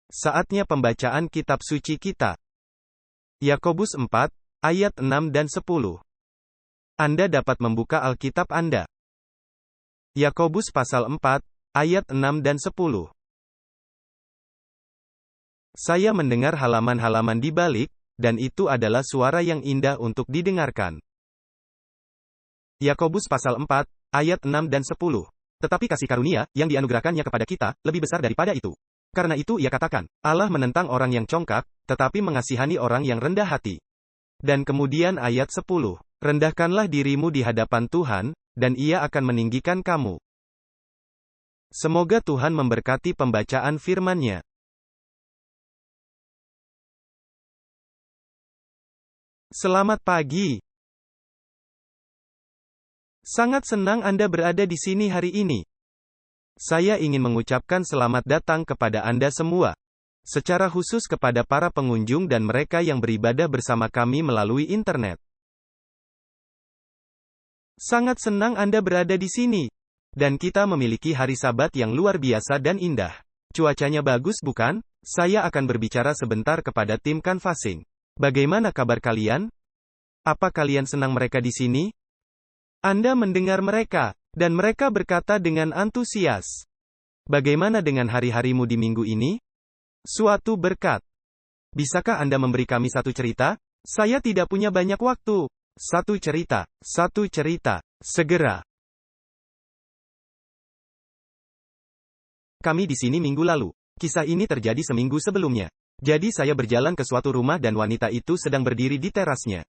Saatnya pembacaan kitab suci kita. Yakobus 4, ayat 6 dan 10. Anda dapat membuka Alkitab Anda. Yakobus pasal 4, ayat 6 dan 10. Saya mendengar halaman-halaman di balik, dan itu adalah suara yang indah untuk didengarkan. Yakobus pasal 4, ayat 6 dan 10. Tetapi kasih karunia, yang dianugerahkannya kepada kita, lebih besar daripada itu. Karena itu ia katakan, Allah menentang orang yang congkak, tetapi mengasihani orang yang rendah hati. Dan kemudian ayat 10. Rendahkanlah dirimu di hadapan Tuhan, dan ia akan meninggikan kamu. Semoga Tuhan memberkati pembacaan firman-Nya. Selamat pagi. Sangat senang Anda berada di sini hari ini. Saya ingin mengucapkan selamat datang kepada Anda semua. Secara khusus kepada para pengunjung dan mereka yang beribadah bersama kami melalui internet. Sangat senang Anda berada di sini. Dan kita memiliki hari Sabat yang luar biasa dan indah. Cuacanya bagus bukan? Saya akan berbicara sebentar kepada tim canvassing. Bagaimana kabar kalian? Apa kalian senang mereka di sini? Anda mendengar mereka, dan mereka berkata dengan antusias. Bagaimana dengan hari-harimu di minggu ini? Suatu berkat. Bisakah Anda memberi kami satu cerita? Saya tidak punya banyak waktu. Satu cerita, segera. Kami di sini minggu lalu. Kisah ini terjadi seminggu sebelumnya. Jadi saya berjalan ke suatu rumah dan wanita itu sedang berdiri di terasnya.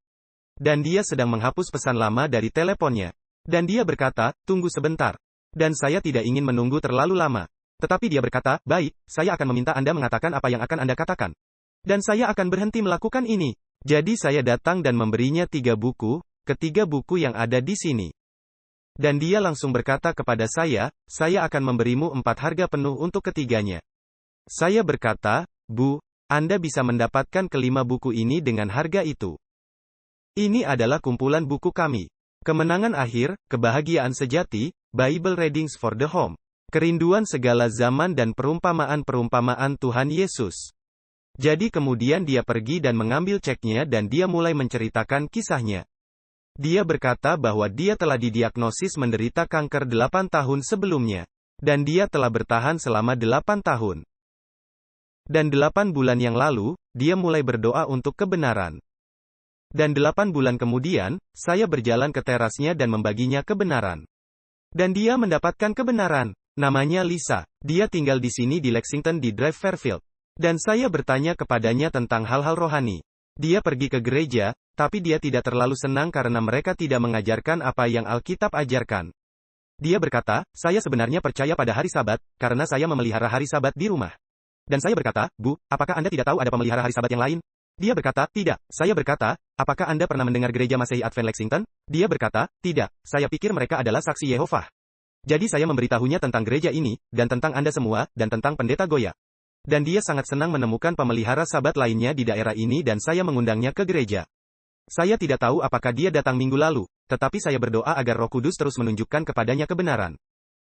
Dan dia sedang menghapus pesan lama dari teleponnya. Dan dia berkata, tunggu sebentar. Dan saya tidak ingin menunggu terlalu lama. Tetapi dia berkata, baik, saya akan meminta Anda mengatakan apa yang akan Anda katakan. Dan saya akan berhenti melakukan ini. Jadi saya datang dan memberinya 3 buku, ketiga buku yang ada di sini. Dan dia langsung berkata kepada saya akan memberimu 4 harga penuh untuk ketiganya. Saya berkata, Bu, Anda bisa mendapatkan kelima buku ini dengan harga itu. Ini adalah kumpulan buku kami. Kemenangan akhir, kebahagiaan sejati, Bible Readings for the Home. Kerinduan segala zaman dan perumpamaan-perumpamaan Tuhan Yesus. Jadi kemudian dia pergi dan mengambil ceknya dan dia mulai menceritakan kisahnya. Dia berkata bahwa dia telah didiagnosis menderita kanker 8 tahun sebelumnya. Dan dia telah bertahan selama 8 tahun. Dan 8 bulan yang lalu, dia mulai berdoa untuk kebenaran. Dan 8 bulan kemudian, saya berjalan ke terasnya dan membaginya kebenaran. Dan dia mendapatkan kebenaran. Namanya Lisa. Dia tinggal di sini di Lexington di Drive Fairfield. Dan saya bertanya kepadanya tentang hal-hal rohani. Dia pergi ke gereja, tapi dia tidak terlalu senang karena mereka tidak mengajarkan apa yang Alkitab ajarkan. Dia berkata, saya sebenarnya percaya pada hari Sabat, karena saya memelihara hari Sabat di rumah. Dan saya berkata, Bu, apakah Anda tidak tahu ada pemelihara hari Sabat yang lain? Dia berkata, tidak. Saya berkata, apakah Anda pernah mendengar gereja Masehi Advent Lexington? Dia berkata, tidak. Saya pikir mereka adalah saksi Yehovah. Jadi saya memberitahunya tentang gereja ini, dan tentang Anda semua, dan tentang pendeta Goya. Dan dia sangat senang menemukan pemelihara Sabat lainnya di daerah ini dan saya mengundangnya ke gereja. Saya tidak tahu apakah dia datang minggu lalu, tetapi saya berdoa agar Roh Kudus terus menunjukkan kepadanya kebenaran.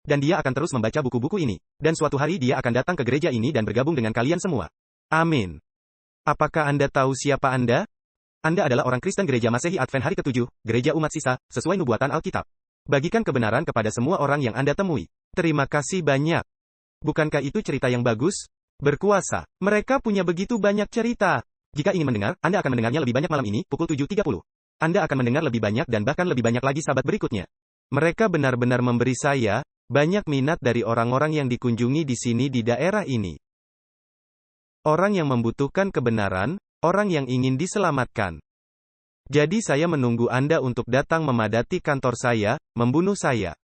Dan dia akan terus membaca buku-buku ini. Dan suatu hari dia akan datang ke gereja ini dan bergabung dengan kalian semua. Amin. Apakah Anda tahu siapa Anda? Anda adalah orang Kristen Gereja Masehi Advent Hari ke-7, Gereja Umat Sisa, sesuai nubuatan Alkitab. Bagikan kebenaran kepada semua orang yang Anda temui. Terima kasih banyak. Bukankah itu cerita yang bagus? Berkuasa. Mereka punya begitu banyak cerita. Jika ingin mendengar, Anda akan mendengarnya lebih banyak malam ini, pukul 7.30. Anda akan mendengar lebih banyak dan bahkan lebih banyak lagi Sabat berikutnya. Mereka benar-benar memberi saya banyak minat dari orang-orang yang dikunjungi di sini di daerah ini. Orang yang membutuhkan kebenaran, orang yang ingin diselamatkan. Jadi saya menunggu Anda untuk datang memadati kantor saya, membunuh saya.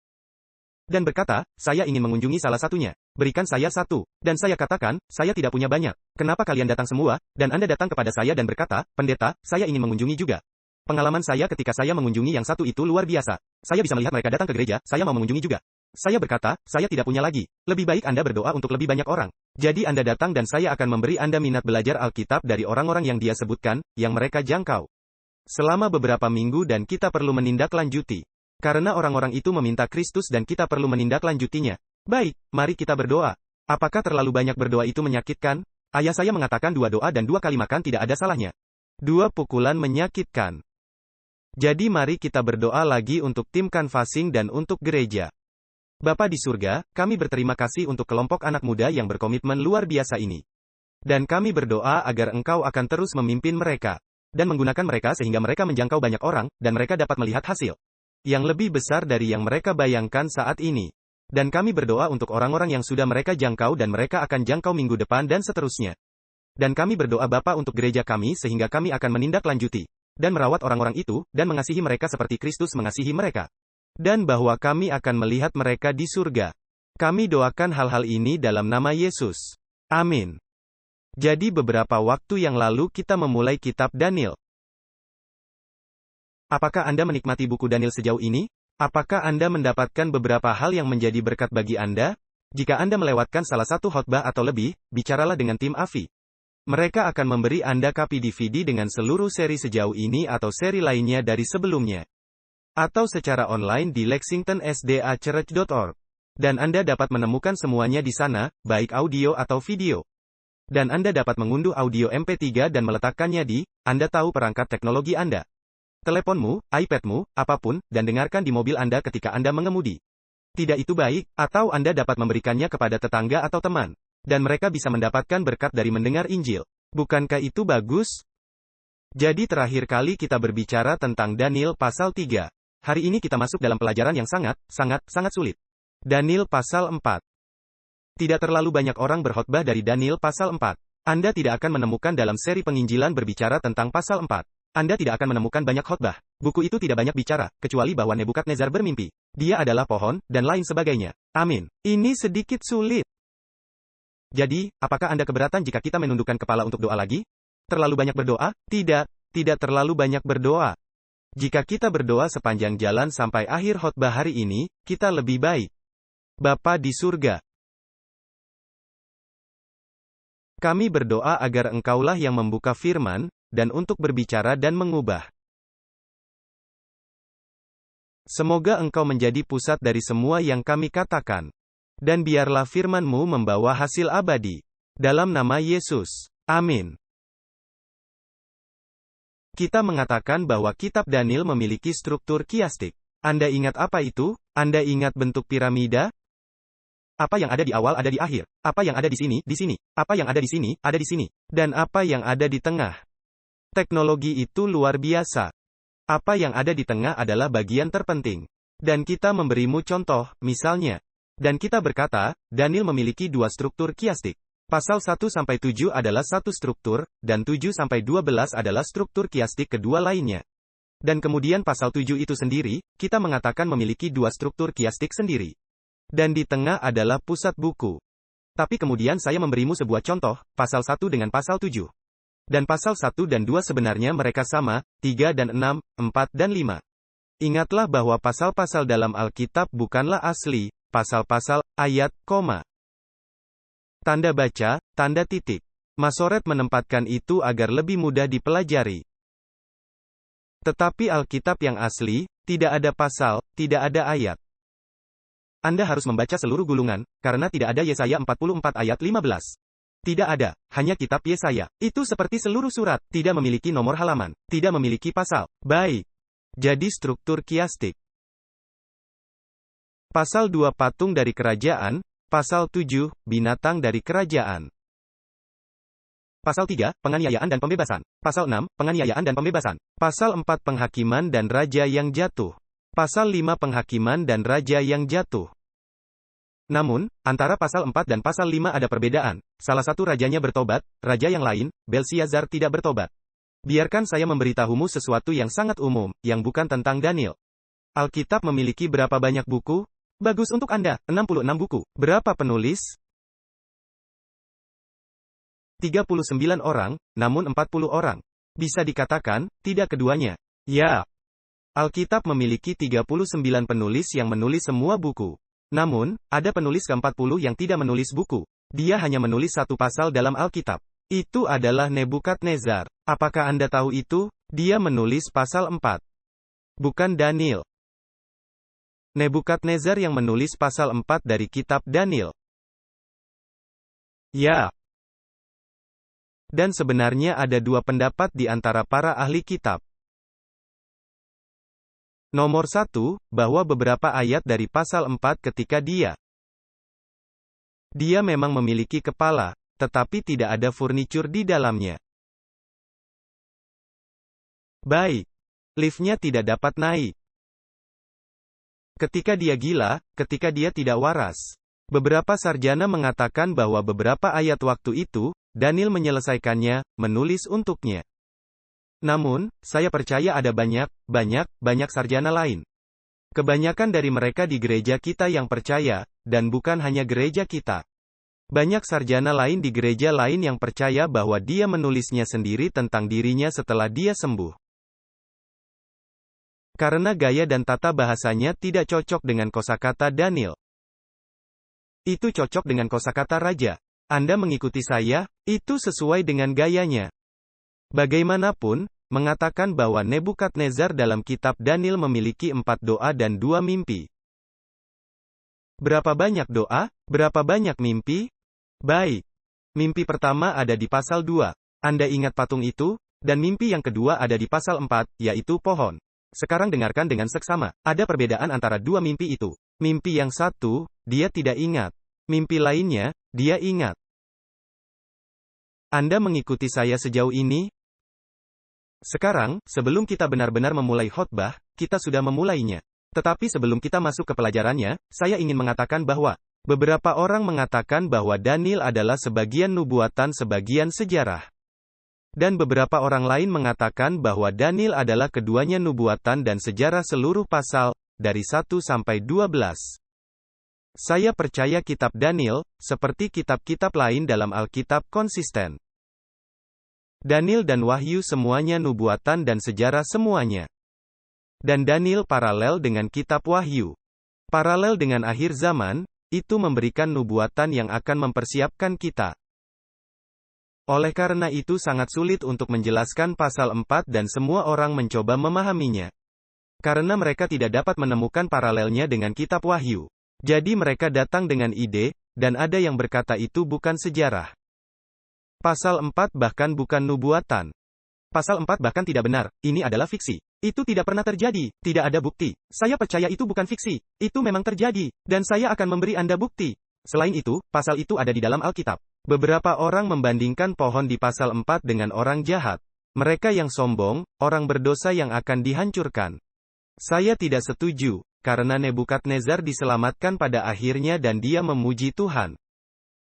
Dan berkata, saya ingin mengunjungi salah satunya. Berikan saya 1. Dan saya katakan, saya tidak punya banyak. Kenapa kalian datang semua? Dan Anda datang kepada saya dan berkata, pendeta, saya ingin mengunjungi juga. Pengalaman saya ketika saya mengunjungi yang 1 itu luar biasa. Saya bisa melihat mereka datang ke gereja, saya mau mengunjungi juga. Saya berkata, saya tidak punya lagi. Lebih baik Anda berdoa untuk lebih banyak orang. Jadi Anda datang dan saya akan memberi Anda minat belajar Alkitab dari orang-orang yang dia sebutkan, yang mereka jangkau. Selama beberapa minggu dan kita perlu menindaklanjuti. Karena orang-orang itu meminta Kristus dan kita perlu menindaklanjutinya. Baik, mari kita berdoa. Apakah terlalu banyak berdoa itu menyakitkan? Ayah saya mengatakan 2 doa dan 2 kali makan tidak ada salahnya. 2 pukulan menyakitkan. Jadi mari kita berdoa lagi untuk tim canvassing dan untuk gereja. Bapa di surga, kami berterima kasih untuk kelompok anak muda yang berkomitmen luar biasa ini. Dan kami berdoa agar Engkau akan terus memimpin mereka. Dan menggunakan mereka sehingga mereka menjangkau banyak orang, dan mereka dapat melihat hasil yang lebih besar dari yang mereka bayangkan saat ini. Dan kami berdoa untuk orang-orang yang sudah mereka jangkau dan mereka akan jangkau minggu depan dan seterusnya. Dan kami berdoa Bapa untuk gereja kami sehingga kami akan menindaklanjuti dan merawat orang-orang itu, dan mengasihi mereka seperti Kristus mengasihi mereka. Dan bahwa kami akan melihat mereka di surga. Kami doakan hal-hal ini dalam nama Yesus. Amin. Jadi beberapa waktu yang lalu kita memulai kitab Daniel. Apakah Anda menikmati buku Daniel sejauh ini? Apakah Anda mendapatkan beberapa hal yang menjadi berkat bagi Anda? Jika Anda melewatkan salah satu khotbah atau lebih, bicaralah dengan tim AFI. Mereka akan memberi Anda kopi DVD dengan seluruh seri sejauh ini atau seri lainnya dari sebelumnya. Atau secara online di lexingtonsdachurch.org. Dan Anda dapat menemukan semuanya di sana, baik audio atau video. Dan Anda dapat mengunduh audio MP3 dan meletakkannya di, Anda tahu perangkat teknologi Anda. Teleponmu, iPadmu, apapun, dan dengarkan di mobil Anda ketika Anda mengemudi. Tidak itu baik, atau Anda dapat memberikannya kepada tetangga atau teman. Dan mereka bisa mendapatkan berkat dari mendengar Injil. Bukankah itu bagus? Jadi terakhir kali kita berbicara tentang Daniel pasal 3. Hari ini kita masuk dalam pelajaran yang sangat sulit. Daniel pasal 4. Tidak terlalu banyak orang berkhotbah dari Daniel pasal 4. Anda tidak akan menemukan dalam seri penginjilan berbicara tentang pasal 4. Anda tidak akan menemukan banyak khotbah. Buku itu tidak banyak bicara, kecuali bahwa Nebukadnezar bermimpi. Dia adalah pohon, dan lain sebagainya. Amin. Ini sedikit sulit. Jadi, apakah Anda keberatan jika kita menundukkan kepala untuk doa lagi? Terlalu banyak berdoa? Tidak terlalu banyak berdoa. Jika kita berdoa sepanjang jalan sampai akhir khotbah hari ini, kita lebih baik. Bapa di surga, kami berdoa agar Engkaulah yang membuka firman, dan untuk berbicara dan mengubah. Semoga Engkau menjadi pusat dari semua yang kami katakan. Dan biarlah firman-Mu membawa hasil abadi. Dalam nama Yesus. Amin. Kita mengatakan bahwa kitab Daniel memiliki struktur kiastik. Anda ingat apa itu? Anda ingat bentuk piramida? Apa yang ada di awal ada di akhir. Apa yang ada di sini, di sini. Apa yang ada di sini, ada di sini. Dan apa yang ada di tengah. Teknologi itu luar biasa. Apa yang ada di tengah adalah bagian terpenting. Dan kita memberimu contoh, misalnya. Dan kita berkata, Daniel memiliki 2 struktur kiastik. Pasal 1-7 adalah satu struktur, dan 7-12 adalah struktur kiastik kedua lainnya. Dan kemudian pasal 7 itu sendiri, kita mengatakan memiliki 2 struktur kiastik sendiri. Dan di tengah adalah pusat buku. Tapi kemudian saya memberimu sebuah contoh, pasal 1 dengan pasal 7. Dan pasal 1 dan 2 sebenarnya mereka sama, 3 dan 6, 4 dan 5. Ingatlah bahwa pasal-pasal dalam Alkitab bukanlah asli, pasal-pasal, ayat, koma. Tanda baca, tanda titik. Masoret menempatkan itu agar lebih mudah dipelajari. Tetapi Alkitab yang asli, tidak ada pasal, tidak ada ayat. Anda harus membaca seluruh gulungan, karena tidak ada Yesaya 44 ayat 15. Tidak ada, hanya kitab Yesaya. Itu seperti seluruh surat, tidak memiliki nomor halaman, tidak memiliki pasal. Baik. Jadi struktur kiastik. Pasal 2 patung dari kerajaan, pasal 7, binatang dari kerajaan. Pasal 3, penganiayaan dan pembebasan. Pasal 6, penganiayaan dan pembebasan. Pasal 4, penghakiman dan raja yang jatuh. Pasal 5, penghakiman dan raja yang jatuh. Namun, antara pasal 4 dan pasal 5 ada perbedaan. Salah satu rajanya bertobat, raja yang lain, Belsiazar tidak bertobat. Biarkan saya memberitahumu sesuatu yang sangat umum, yang bukan tentang Daniel. Alkitab memiliki berapa banyak buku? Bagus untuk Anda, 66 buku. Berapa penulis? 39 orang, namun 40 orang. Bisa dikatakan, tidak keduanya. Ya. Alkitab memiliki 39 penulis yang menulis semua buku. Namun, ada penulis ke-40 yang tidak menulis buku. Dia hanya menulis satu pasal dalam Alkitab. Itu adalah Nebukadnezar. Apakah Anda tahu itu? Dia menulis pasal 4. Bukan Daniel. Nebukadnezar yang menulis pasal 4 dari kitab Daniel. Ya. Dan sebenarnya ada dua pendapat di antara para ahli kitab. Nomor 1, bahwa beberapa ayat dari pasal 4 ketika dia memang memiliki kepala, tetapi tidak ada furnitur di dalamnya. Baik. Liftnya tidak dapat naik. Ketika dia gila, ketika dia tidak waras. Beberapa sarjana mengatakan bahwa beberapa ayat waktu itu, Daniel menyelesaikannya, menulis untuknya. Namun, saya percaya ada banyak sarjana lain. Kebanyakan dari mereka di gereja kita yang percaya, dan bukan hanya gereja kita. Banyak sarjana lain di gereja lain yang percaya bahwa dia menulisnya sendiri tentang dirinya setelah dia sembuh. Karena gaya dan tata bahasanya tidak cocok dengan kosakata Daniel. Itu cocok dengan kosakata raja. Anda mengikuti saya, itu sesuai dengan gayanya. Bagaimanapun, mengatakan bahwa Nebukadnezar dalam kitab Daniel memiliki 4 doa dan 2 mimpi. Berapa banyak doa? Berapa banyak mimpi? Baik. Mimpi pertama ada di pasal 2. Anda ingat patung itu? Dan mimpi yang kedua ada di pasal 4, yaitu pohon. Sekarang dengarkan dengan seksama. Ada perbedaan antara dua mimpi itu. Mimpi yang satu, dia tidak ingat. Mimpi lainnya, dia ingat. Anda mengikuti saya sejauh ini? Sekarang, sebelum kita benar-benar memulai khotbah, kita sudah memulainya. Tetapi sebelum kita masuk ke pelajarannya, saya ingin mengatakan bahwa beberapa orang mengatakan bahwa Daniel adalah sebagian nubuatan sebagian sejarah. Dan beberapa orang lain mengatakan bahwa Daniel adalah keduanya nubuatan dan sejarah seluruh pasal, dari 1 sampai 12. Saya percaya kitab Daniel, seperti kitab-kitab lain dalam Alkitab konsisten. Daniel dan Wahyu semuanya nubuatan dan sejarah semuanya. Dan Daniel paralel dengan kitab Wahyu. Paralel dengan akhir zaman, itu memberikan nubuatan yang akan mempersiapkan kita. Oleh karena itu sangat sulit untuk menjelaskan pasal 4 dan semua orang mencoba memahaminya. Karena mereka tidak dapat menemukan paralelnya dengan kitab Wahyu. Jadi mereka datang dengan ide, dan ada yang berkata itu bukan sejarah. Pasal 4 bahkan bukan nubuatan. Pasal 4 bahkan tidak benar, ini adalah fiksi. Itu tidak pernah terjadi, tidak ada bukti. Saya percaya itu bukan fiksi, itu memang terjadi, dan saya akan memberi Anda bukti. Selain itu, pasal itu ada di dalam Alkitab. Beberapa orang membandingkan pohon di pasal 4 dengan orang jahat. Mereka yang sombong, orang berdosa yang akan dihancurkan. Saya tidak setuju. Karena Nebukadnezar diselamatkan pada akhirnya dan dia memuji Tuhan.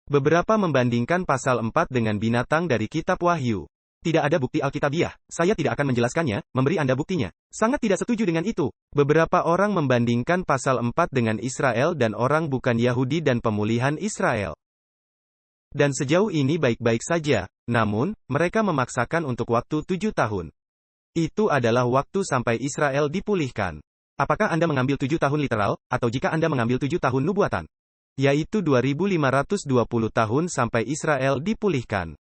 Beberapa membandingkan pasal 4 dengan binatang dari kitab Wahyu. Tidak ada bukti Alkitabiah, saya tidak akan menjelaskannya, memberi Anda buktinya. Sangat tidak setuju dengan itu. Beberapa orang membandingkan pasal 4 dengan Israel dan orang bukan Yahudi dan pemulihan Israel. Dan sejauh ini baik-baik saja, namun, mereka memaksakan untuk waktu 7 tahun. Itu adalah waktu sampai Israel dipulihkan. Apakah Anda mengambil 7 tahun literal, atau jika Anda mengambil 7 tahun nubuatan? Yaitu 2520 tahun sampai Israel dipulihkan.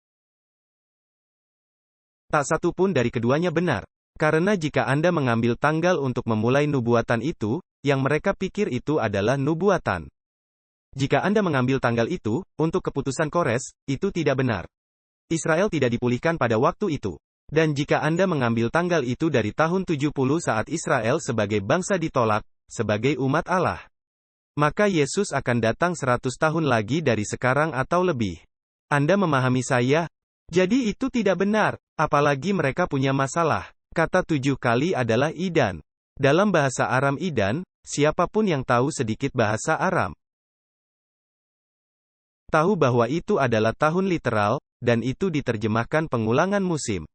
Tak satu pun dari keduanya benar. Karena jika Anda mengambil tanggal untuk memulai nubuatan itu, yang mereka pikir itu adalah nubuatan. Jika Anda mengambil tanggal itu, untuk keputusan Kores, itu tidak benar. Israel tidak dipulihkan pada waktu itu. Dan jika Anda mengambil tanggal itu dari tahun 70 saat Israel sebagai bangsa ditolak, sebagai umat Allah, maka Yesus akan datang 100 tahun lagi dari sekarang atau lebih. Anda memahami saya? Jadi itu tidak benar, apalagi mereka punya masalah. Kata 7 kali adalah Idan. Dalam bahasa Aram Idan, siapapun yang tahu sedikit bahasa Aram, tahu bahwa itu adalah tahun literal, dan itu diterjemahkan pengulangan musim.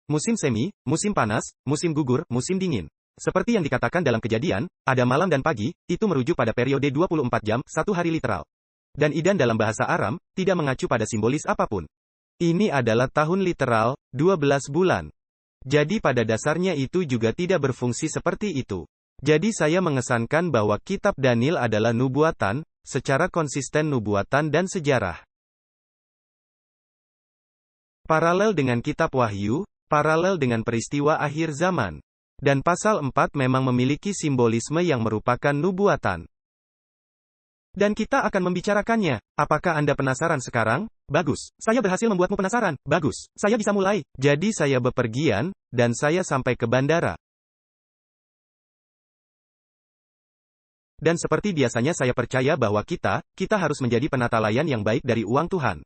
Musim semi, musim panas, musim gugur, musim dingin. Seperti yang dikatakan dalam Kejadian, ada malam dan pagi, itu merujuk pada periode 24 jam, 1 hari literal. Dan Idan dalam bahasa Aram, tidak mengacu pada simbolis apapun. Ini adalah tahun literal, 12 bulan. Jadi pada dasarnya itu juga tidak berfungsi seperti itu. Jadi saya mengesankan bahwa kitab Daniel adalah nubuatan, secara konsisten nubuatan dan sejarah. Paralel dengan kitab Wahyu, paralel dengan peristiwa akhir zaman. Dan pasal 4 memang memiliki simbolisme yang merupakan nubuatan. Dan kita akan membicarakannya. Apakah Anda penasaran sekarang? Bagus. Saya berhasil membuatmu penasaran. Bagus. Saya bisa mulai. Jadi saya bepergian, dan saya sampai ke bandara. Dan seperti biasanya saya percaya bahwa kita harus menjadi penata layan yang baik dari uang Tuhan.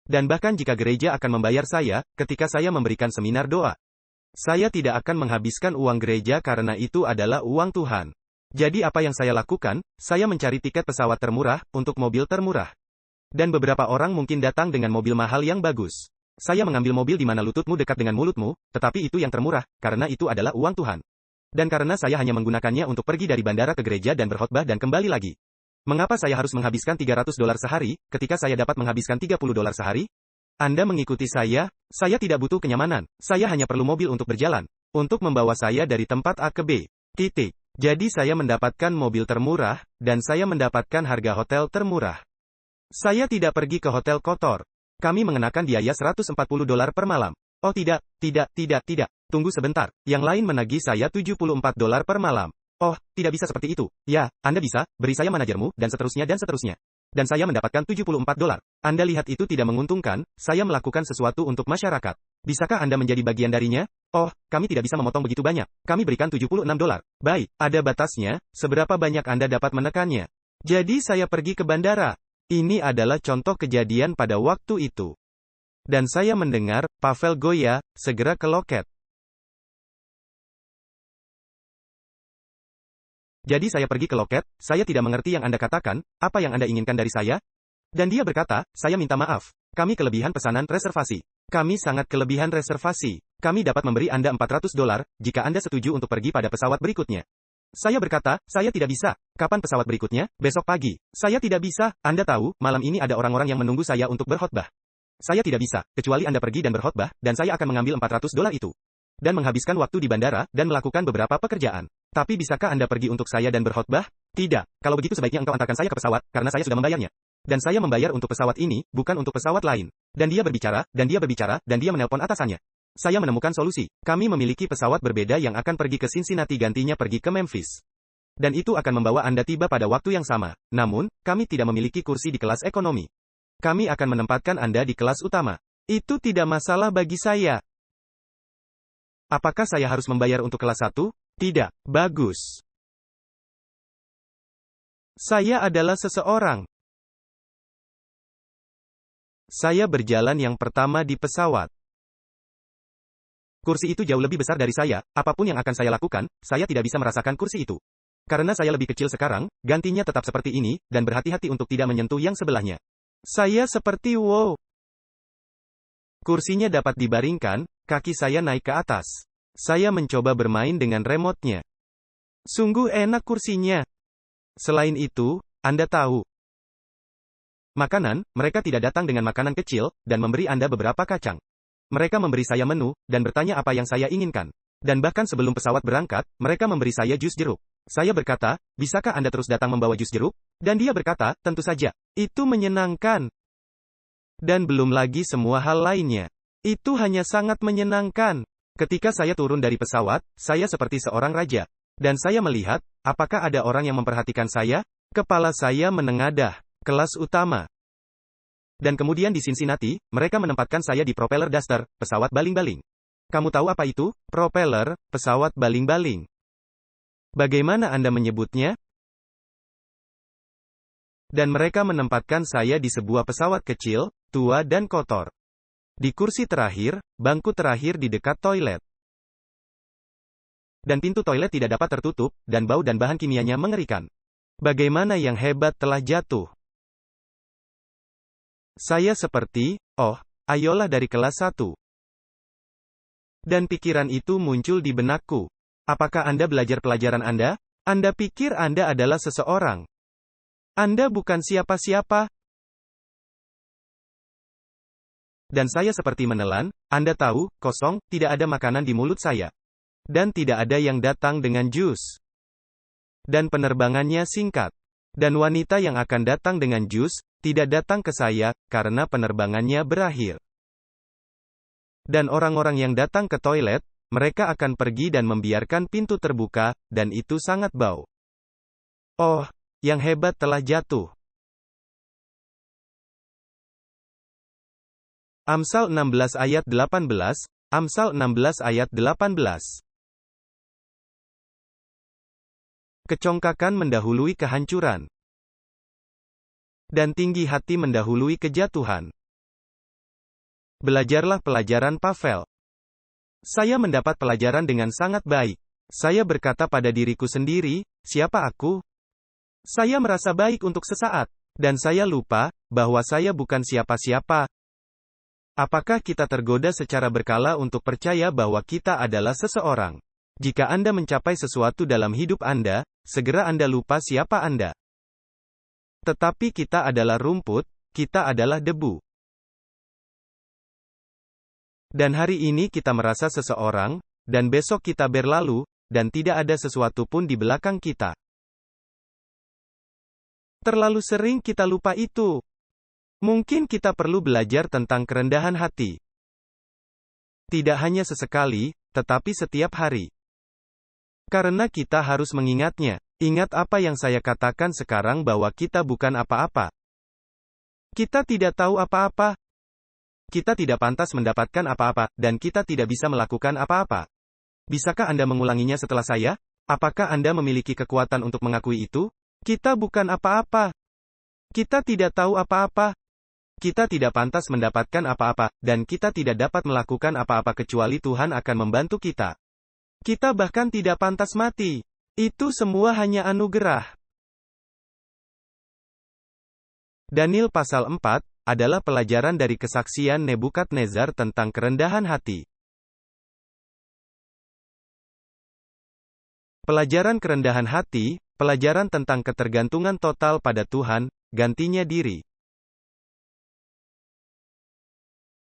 Dan bahkan jika gereja akan membayar saya, ketika saya memberikan seminar doa. Saya tidak akan menghabiskan uang gereja karena itu adalah uang Tuhan. Jadi apa yang saya lakukan? Saya mencari tiket pesawat termurah, untuk mobil termurah. Dan beberapa orang mungkin datang dengan mobil mahal yang bagus. Saya mengambil mobil di mana lututmu dekat dengan mulutmu, tetapi itu yang termurah, karena itu adalah uang Tuhan. Dan karena saya hanya menggunakannya untuk pergi dari bandara ke gereja dan berkhotbah dan kembali lagi. Mengapa saya harus menghabiskan $300 sehari, ketika saya dapat menghabiskan $30 sehari? Anda mengikuti saya tidak butuh kenyamanan, saya hanya perlu mobil untuk berjalan, untuk membawa saya dari tempat A ke B. Titik. Jadi saya mendapatkan mobil termurah, dan saya mendapatkan harga hotel termurah. Saya tidak pergi ke hotel kotor. Kami mengenakan biaya $140 per malam. Oh tidak. Tunggu sebentar. Yang lain menagih saya $74 per malam. Oh, tidak bisa seperti itu. Ya, Anda bisa, beri saya manajermu, dan seterusnya dan seterusnya. Dan saya mendapatkan $74. Anda lihat itu tidak menguntungkan, saya melakukan sesuatu untuk masyarakat. Bisakah Anda menjadi bagian darinya? Oh, kami tidak bisa memotong begitu banyak. Kami berikan $76. Baik, ada batasnya, seberapa banyak Anda dapat menekannya. Jadi saya pergi ke bandara. Ini adalah contoh kejadian pada waktu itu. Dan saya mendengar, Pavel Goya, segera ke loket. Jadi saya pergi ke loket, saya tidak mengerti yang Anda katakan, apa yang Anda inginkan dari saya? Dan dia berkata, saya minta maaf. Kami kelebihan pesanan reservasi. Kami sangat kelebihan reservasi. Kami dapat memberi Anda $400, jika Anda setuju untuk pergi pada pesawat berikutnya. Saya berkata, saya tidak bisa. Kapan pesawat berikutnya? Besok pagi. Saya tidak bisa. Anda tahu, malam ini ada orang-orang yang menunggu saya untuk berkhotbah. Saya tidak bisa, kecuali Anda pergi dan berkhotbah, dan saya akan mengambil $400 itu. Dan menghabiskan waktu di bandara, dan melakukan beberapa pekerjaan. Tapi bisakah Anda pergi untuk saya dan berkhotbah? Tidak. Kalau begitu sebaiknya engkau antarkan saya ke pesawat, karena saya sudah membayarnya. Dan saya membayar untuk pesawat ini, bukan untuk pesawat lain. Dan dia berbicara, dan dia menelpon atasannya. Saya menemukan solusi. Kami memiliki pesawat berbeda yang akan pergi ke Cincinnati gantinya pergi ke Memphis. Dan itu akan membawa Anda tiba pada waktu yang sama. Namun, kami tidak memiliki kursi di kelas ekonomi. Kami akan menempatkan Anda di kelas utama. Itu tidak masalah bagi saya. Apakah saya harus membayar untuk kelas 1? Tidak. Bagus. Saya adalah seseorang. Saya berjalan yang pertama di pesawat. Kursi itu jauh lebih besar dari saya, apapun yang akan saya lakukan, saya tidak bisa merasakan kursi itu. Karena saya lebih kecil sekarang, gantinya tetap seperti ini, dan berhati-hati untuk tidak menyentuh yang sebelahnya. Saya seperti wow. Kursinya dapat dibaringkan, kaki saya naik ke atas. Saya mencoba bermain dengan remote-nya. Sungguh enak kursinya. Selain itu, Anda tahu. Makanan, mereka tidak datang dengan makanan kecil, dan memberi Anda beberapa kacang. Mereka memberi saya menu, dan bertanya apa yang saya inginkan. Dan bahkan sebelum pesawat berangkat, mereka memberi saya jus jeruk. Saya berkata, bisakah Anda terus datang membawa jus jeruk? Dan dia berkata, tentu saja. Itu menyenangkan. Dan belum lagi semua hal lainnya. Itu hanya sangat menyenangkan. Ketika saya turun dari pesawat, saya seperti seorang raja. Dan saya melihat, apakah ada orang yang memperhatikan saya? Kepala saya menengadah. Kelas utama. Dan kemudian di Cincinnati, mereka menempatkan saya di propeller duster, pesawat baling-baling. Kamu tahu apa itu? Propeller, pesawat baling-baling. Bagaimana Anda menyebutnya? Dan mereka menempatkan saya di sebuah pesawat kecil, tua dan kotor. Di kursi terakhir, bangku terakhir di dekat toilet. Dan pintu toilet tidak dapat tertutup, dan bau dan bahan kimianya mengerikan. Bagaimana yang hebat telah jatuh. Saya seperti, oh, ayolah dari kelas 1. Dan pikiran itu muncul di benakku. Apakah Anda belajar pelajaran Anda? Anda pikir Anda adalah seseorang. Anda bukan siapa-siapa. Dan saya seperti menelan, Anda tahu, kosong, tidak ada makanan di mulut saya. Dan tidak ada yang datang dengan jus. Dan penerbangannya singkat. Dan wanita yang akan datang dengan jus, tidak datang ke saya, karena penerbangannya berakhir. Dan orang-orang yang datang ke toilet, mereka akan pergi dan membiarkan pintu terbuka, dan itu sangat bau. Oh, yang hebat telah jatuh. Amsal 16 ayat 18, Amsal 16 ayat 18. Kecongkakan mendahului kehancuran, dan tinggi hati mendahului kejatuhan. Belajarlah pelajaran Pavel. Saya mendapat pelajaran dengan sangat baik. Saya berkata pada diriku sendiri, siapa aku? Saya merasa baik untuk sesaat. Dan saya lupa, bahwa saya bukan siapa-siapa. Apakah kita tergoda secara berkala untuk percaya bahwa kita adalah seseorang? Jika Anda mencapai sesuatu dalam hidup Anda, segera Anda lupa siapa Anda. Tetapi kita adalah rumput, kita adalah debu. Dan hari ini kita merasa seseorang, dan besok kita berlalu, dan tidak ada sesuatu pun di belakang kita. Terlalu sering kita lupa itu. Mungkin kita perlu belajar tentang kerendahan hati. Tidak hanya sesekali, tetapi setiap hari. Karena kita harus mengingatnya. Ingat apa yang saya katakan sekarang bahwa kita bukan apa-apa. Kita tidak tahu apa-apa. Kita tidak pantas mendapatkan apa-apa, dan kita tidak bisa melakukan apa-apa. Bisakah Anda mengulanginya setelah saya? Apakah Anda memiliki kekuatan untuk mengakui itu? Kita bukan apa-apa. Kita tidak tahu apa-apa. Kita tidak pantas mendapatkan apa-apa, dan kita tidak dapat melakukan apa-apa kecuali Tuhan akan membantu kita. Kita bahkan tidak pantas mati. Itu semua hanya anugerah. Daniel pasal 4 adalah pelajaran dari kesaksian Nebukadnezar tentang kerendahan hati. Pelajaran kerendahan hati, pelajaran tentang ketergantungan total pada Tuhan, gantinya diri.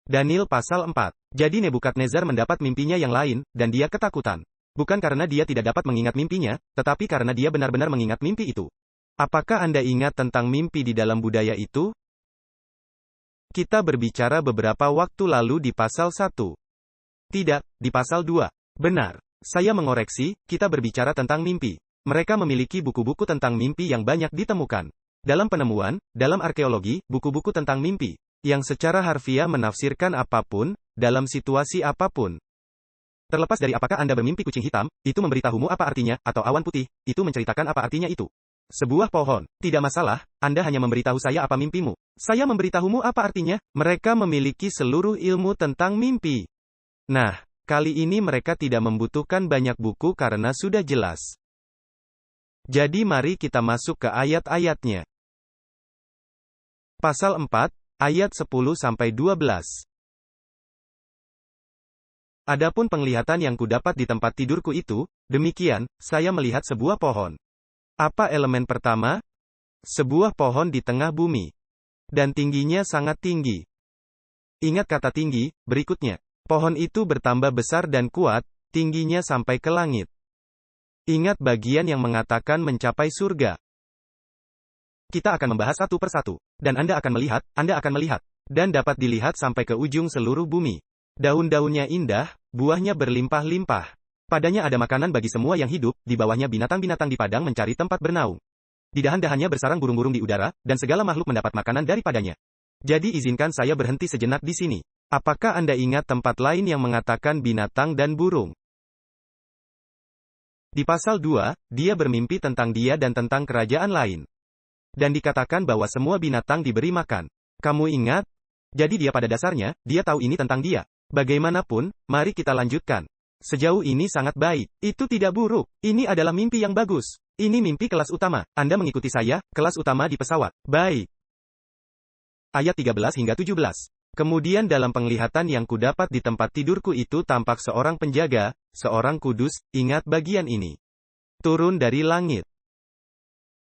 Daniel pasal 4. Jadi Nebukadnezar mendapat mimpinya yang lain, dan dia ketakutan. Bukan karena dia tidak dapat mengingat mimpinya, tetapi karena dia benar-benar mengingat mimpi itu. Apakah Anda ingat tentang mimpi di dalam budaya itu? Kita berbicara beberapa waktu lalu di pasal 1. Tidak, di pasal 2. Benar. Saya mengoreksi, kita berbicara tentang mimpi. Mereka memiliki buku-buku tentang mimpi yang banyak ditemukan. Dalam penemuan, dalam arkeologi, buku-buku tentang mimpi. Yang secara harfiah menafsirkan apapun, dalam situasi apapun. Terlepas dari apakah Anda bermimpi kucing hitam, itu memberitahumu apa artinya, atau awan putih, itu menceritakan apa artinya itu. Sebuah pohon, tidak masalah, Anda hanya memberitahu saya apa mimpimu. Saya memberitahumu apa artinya, mereka memiliki seluruh ilmu tentang mimpi. Nah, kali ini mereka tidak membutuhkan banyak buku karena sudah jelas. Jadi mari kita masuk ke ayat-ayatnya. Pasal 4, ayat 10-12. Adapun penglihatan yang kudapat di tempat tidurku itu, demikian, saya melihat sebuah pohon. Apa elemen pertama? Sebuah pohon di tengah bumi. Dan tingginya sangat tinggi. Ingat kata tinggi, berikutnya. Pohon itu bertambah besar dan kuat, tingginya sampai ke langit. Ingat bagian yang mengatakan mencapai surga. Kita akan membahas satu persatu. Dan Anda akan melihat, dan dapat dilihat sampai ke ujung seluruh bumi. Daun-daunnya indah, buahnya berlimpah-limpah. Padanya ada makanan bagi semua yang hidup, di bawahnya binatang-binatang di padang mencari tempat bernaung. Di dahan-dahannya bersarang burung-burung di udara, dan segala makhluk mendapat makanan daripadanya. Jadi izinkan saya berhenti sejenak di sini. Apakah Anda ingat tempat lain yang mengatakan binatang dan burung? Di pasal 2, dia bermimpi tentang dia dan tentang kerajaan lain. Dan dikatakan bahwa semua binatang diberi makan. Kamu ingat? Jadi dia pada dasarnya, dia tahu ini tentang dia. Bagaimanapun, mari kita lanjutkan. Sejauh ini sangat baik. Itu tidak buruk. Ini adalah mimpi yang bagus. Ini mimpi kelas utama. Anda mengikuti saya, kelas utama di pesawat. Baik. Ayat 13-17. Kemudian dalam penglihatan yang kudapat di tempat tidurku itu tampak seorang penjaga, seorang kudus, ingat bagian ini. Turun dari langit.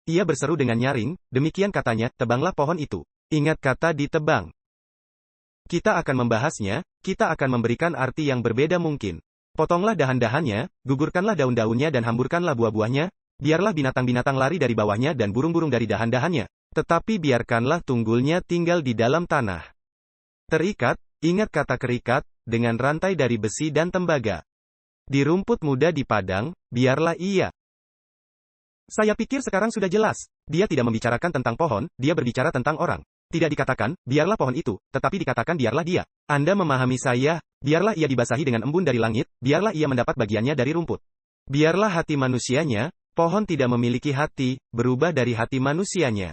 Ia berseru dengan nyaring, demikian katanya, tebanglah pohon itu. Ingat kata ditebang. Kita akan membahasnya, kita akan memberikan arti yang berbeda mungkin. Potonglah dahan-dahannya, gugurkanlah daun-daunnya dan hamburkanlah buah-buahnya, biarlah binatang-binatang lari dari bawahnya dan burung-burung dari dahan-dahannya. Tetapi biarkanlah tunggulnya tinggal di dalam tanah. Terikat, ingat kata kerikat, dengan rantai dari besi dan tembaga. Di rumput muda di padang, biarlah ia. Saya pikir sekarang sudah jelas. Dia tidak membicarakan tentang pohon, dia berbicara tentang orang. Tidak dikatakan, biarlah pohon itu, tetapi dikatakan biarlah dia. Anda memahami saya, biarlah ia dibasahi dengan embun dari langit, biarlah ia mendapat bagiannya dari rumput. Biarlah hati manusianya, pohon tidak memiliki hati, berubah dari hati manusianya.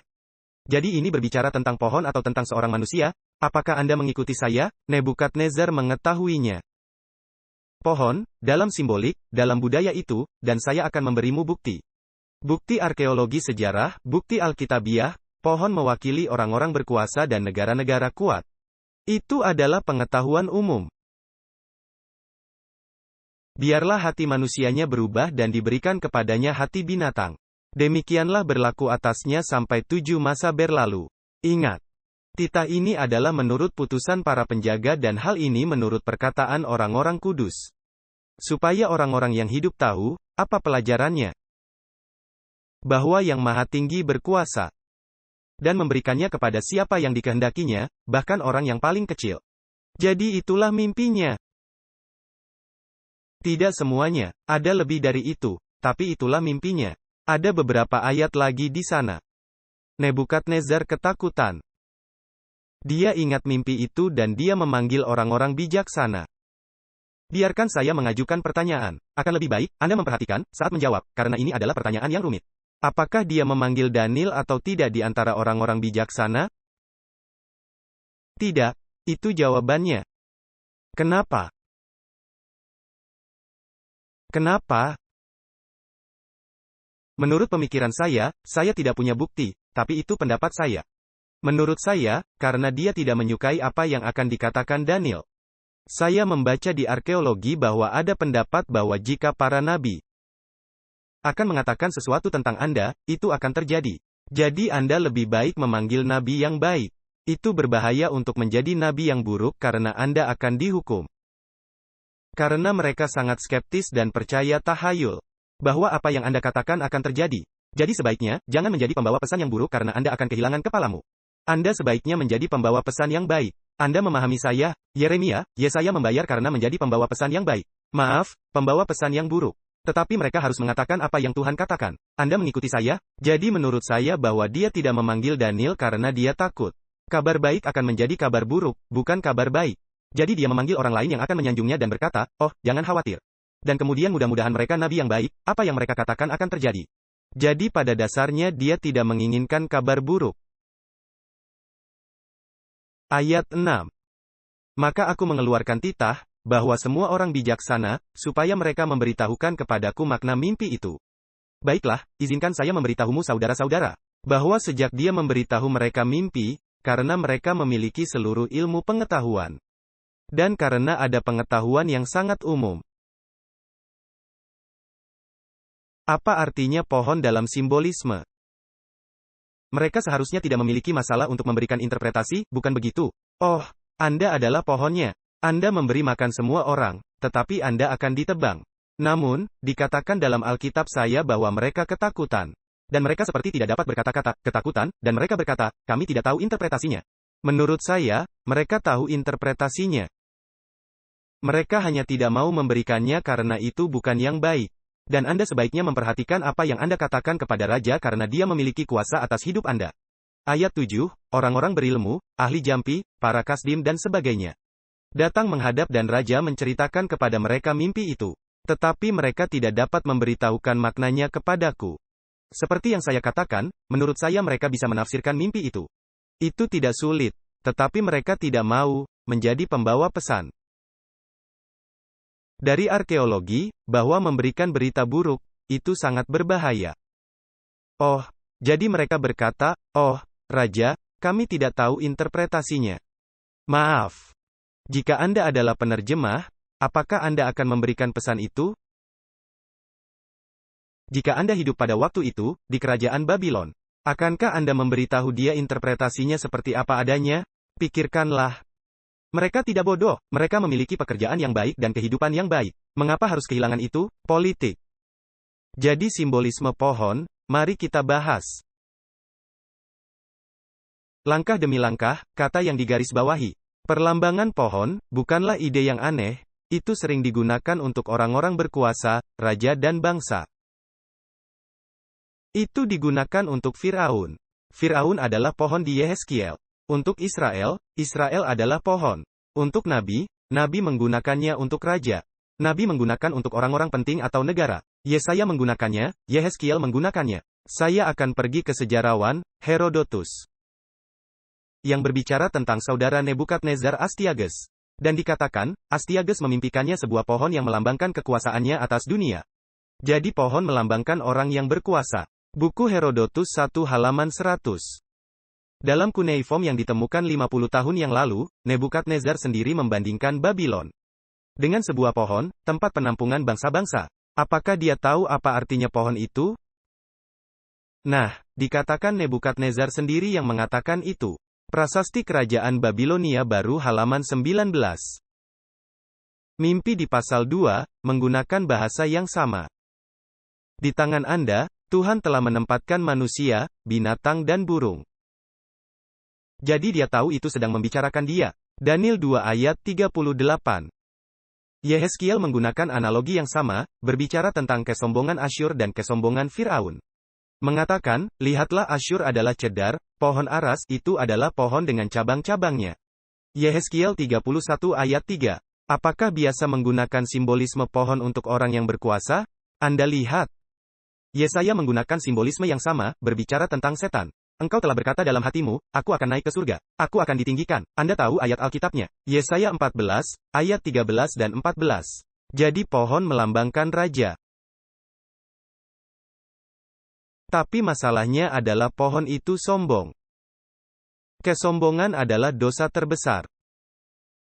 Jadi ini berbicara tentang pohon atau tentang seorang manusia? Apakah Anda mengikuti saya? Nebukadnezar mengetahuinya. Pohon, dalam simbolik, dalam budaya itu, dan saya akan memberimu bukti. Bukti arkeologi sejarah, bukti Alkitabiah, pohon mewakili orang-orang berkuasa dan negara-negara kuat. Itu adalah pengetahuan umum. Biarlah hati manusianya berubah dan diberikan kepadanya hati binatang. Demikianlah berlaku atasnya sampai 7 masa berlalu. Ingat, titah ini adalah menurut putusan para penjaga dan hal ini menurut perkataan orang-orang kudus. Supaya orang-orang yang hidup tahu, apa pelajarannya? Bahwa Yang Maha Tinggi berkuasa. Dan memberikannya kepada siapa yang dikehendakinya, bahkan orang yang paling kecil. Jadi itulah mimpinya. Tidak semuanya, ada lebih dari itu, tapi itulah mimpinya. Ada beberapa ayat lagi di sana. Nebukadnezar ketakutan. Dia ingat mimpi itu dan dia memanggil orang-orang bijaksana. Biarkan saya mengajukan pertanyaan. Akan lebih baik, Anda memperhatikan, saat menjawab, karena ini adalah pertanyaan yang rumit. Apakah dia memanggil Daniel atau tidak di antara orang-orang bijaksana? Tidak. Itu jawabannya. Kenapa? Kenapa? Menurut pemikiran saya tidak punya bukti, tapi itu pendapat saya. Menurut saya, karena dia tidak menyukai apa yang akan dikatakan Daniel. Saya membaca di arkeologi bahwa ada pendapat bahwa jika para nabi akan mengatakan sesuatu tentang Anda, itu akan terjadi. Jadi Anda lebih baik memanggil nabi yang baik. Itu berbahaya untuk menjadi nabi yang buruk karena Anda akan dihukum. Karena mereka sangat skeptis dan percaya tahayul. Bahwa apa yang Anda katakan akan terjadi. Jadi sebaiknya, jangan menjadi pembawa pesan yang buruk karena Anda akan kehilangan kepalamu. Anda sebaiknya menjadi pembawa pesan yang baik. Anda memahami saya, Yeremia, Yesaya membayar karena menjadi pembawa pesan yang baik. Maaf, pembawa pesan yang buruk. Tetapi mereka harus mengatakan apa yang Tuhan katakan. Anda mengikuti saya? Jadi menurut saya bahwa dia tidak memanggil Daniel karena dia takut. Kabar baik akan menjadi kabar buruk, bukan kabar baik. Jadi dia memanggil orang lain yang akan menyanjungnya dan berkata, oh, jangan khawatir. Dan kemudian mudah-mudahan mereka nabi yang baik, apa yang mereka katakan akan terjadi. Jadi pada dasarnya dia tidak menginginkan kabar buruk. Ayat 6. Maka aku mengeluarkan titah, bahwa semua orang bijaksana, supaya mereka memberitahukan kepadaku makna mimpi itu. Baiklah, izinkan saya memberitahumu saudara-saudara, bahwa sejak dia memberitahu mereka mimpi, karena mereka memiliki seluruh ilmu pengetahuan. Dan karena ada pengetahuan yang sangat umum. Apa artinya pohon dalam simbolisme? Mereka seharusnya tidak memiliki masalah untuk memberikan interpretasi, bukan begitu? Oh, Anda adalah pohonnya. Anda memberi makan semua orang, tetapi Anda akan ditebang. Namun, dikatakan dalam Alkitab saya bahwa mereka ketakutan. Dan mereka seperti tidak dapat berkata-kata, ketakutan, dan mereka berkata, kami tidak tahu interpretasinya. Menurut saya, mereka tahu interpretasinya. Mereka hanya tidak mau memberikannya karena itu bukan yang baik. Dan Anda sebaiknya memperhatikan apa yang Anda katakan kepada raja karena dia memiliki kuasa atas hidup Anda. Ayat 7, orang-orang berilmu, ahli jampi, para kasdim dan sebagainya. Datang menghadap dan raja menceritakan kepada mereka mimpi itu. Tetapi mereka tidak dapat memberitahukan maknanya kepadaku. Seperti yang saya katakan, menurut saya mereka bisa menafsirkan mimpi itu. Itu tidak sulit. Tetapi mereka tidak mau menjadi pembawa pesan. Dari arkeologi, bahwa memberikan berita buruk, itu sangat berbahaya. Oh, jadi mereka berkata, oh, Raja, kami tidak tahu interpretasinya. Maaf. Jika Anda adalah penerjemah, apakah Anda akan memberikan pesan itu? Jika Anda hidup pada waktu itu, di kerajaan Babylon, akankah Anda memberitahu dia interpretasinya seperti apa adanya? Pikirkanlah. Mereka tidak bodoh, mereka memiliki pekerjaan yang baik dan kehidupan yang baik. Mengapa harus kehilangan itu? Politik. Jadi simbolisme pohon, mari kita bahas. Langkah demi langkah, kata yang digarisbawahi. Perlambangan pohon, bukanlah ide yang aneh, itu sering digunakan untuk orang-orang berkuasa, raja dan bangsa. Itu digunakan untuk Firaun. Firaun adalah pohon di Yehezkiel. Untuk Israel, Israel adalah pohon. Untuk Nabi, Nabi menggunakannya untuk raja. Nabi menggunakan untuk orang-orang penting atau negara. Yesaya menggunakannya, Yehezkiel menggunakannya. Saya akan pergi ke sejarawan, Herodotus, yang berbicara tentang saudara Nebukadnezar Astiages. Dan dikatakan, Astiages memimpikannya sebuah pohon yang melambangkan kekuasaannya atas dunia. Jadi pohon melambangkan orang yang berkuasa. Buku Herodotus 1 halaman 100. Dalam cuneiform yang ditemukan 50 tahun yang lalu, Nebukadnezar sendiri membandingkan Babylon dengan sebuah pohon, tempat penampungan bangsa-bangsa. Apakah dia tahu apa artinya pohon itu? Nah, dikatakan Nebukadnezar sendiri yang mengatakan itu. Prasasti Kerajaan Babilonia Baru halaman 19. Mimpi di pasal 2, menggunakan bahasa yang sama. Di tangan Anda, Tuhan telah menempatkan manusia, binatang dan burung. Jadi dia tahu itu sedang membicarakan dia. Daniel 2 ayat 38. Yehezkiel menggunakan analogi yang sama, berbicara tentang kesombongan Asyur dan kesombongan Firaun. Mengatakan, lihatlah Asyur adalah cedar, pohon aras itu adalah pohon dengan cabang-cabangnya. Yehezkiel 31 ayat 3. Apakah biasa menggunakan simbolisme pohon untuk orang yang berkuasa? Anda lihat. Yesaya menggunakan simbolisme yang sama, berbicara tentang setan. Engkau telah berkata dalam hatimu, aku akan naik ke surga. Aku akan ditinggikan. Anda tahu ayat Alkitabnya. Yesaya 14, ayat 13 dan 14. Jadi pohon melambangkan raja. Tapi masalahnya adalah pohon itu sombong. Kesombongan adalah dosa terbesar.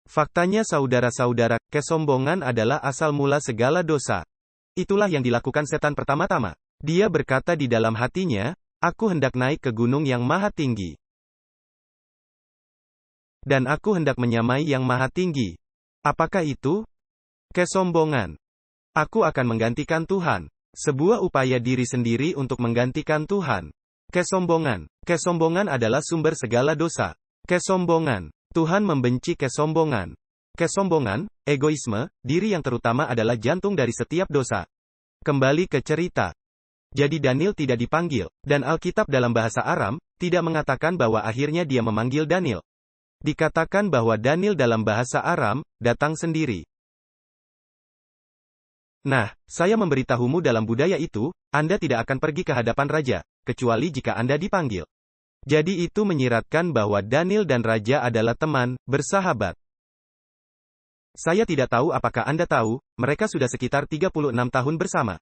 Faktanya saudara-saudara, kesombongan adalah asal mula segala dosa. Itulah yang dilakukan setan pertama-tama. Dia berkata di dalam hatinya, aku hendak naik ke gunung yang maha tinggi. Dan aku hendak menyamai yang maha tinggi. Apakah itu? Kesombongan. Aku akan menggantikan Tuhan. Sebuah upaya diri sendiri untuk menggantikan Tuhan. Kesombongan. Kesombongan adalah sumber segala dosa. Kesombongan. Tuhan membenci kesombongan. Kesombongan, egoisme, diri yang terutama adalah jantung dari setiap dosa. Kembali ke cerita. Jadi Daniel tidak dipanggil, dan Alkitab dalam bahasa Aram, tidak mengatakan bahwa akhirnya dia memanggil Daniel. Dikatakan bahwa Daniel dalam bahasa Aram, datang sendiri. Nah, saya memberitahumu dalam budaya itu, Anda tidak akan pergi ke hadapan raja, kecuali jika Anda dipanggil. Jadi itu menyiratkan bahwa Daniel dan raja adalah teman, bersahabat. Saya tidak tahu apakah Anda tahu, mereka sudah sekitar 36 tahun bersama.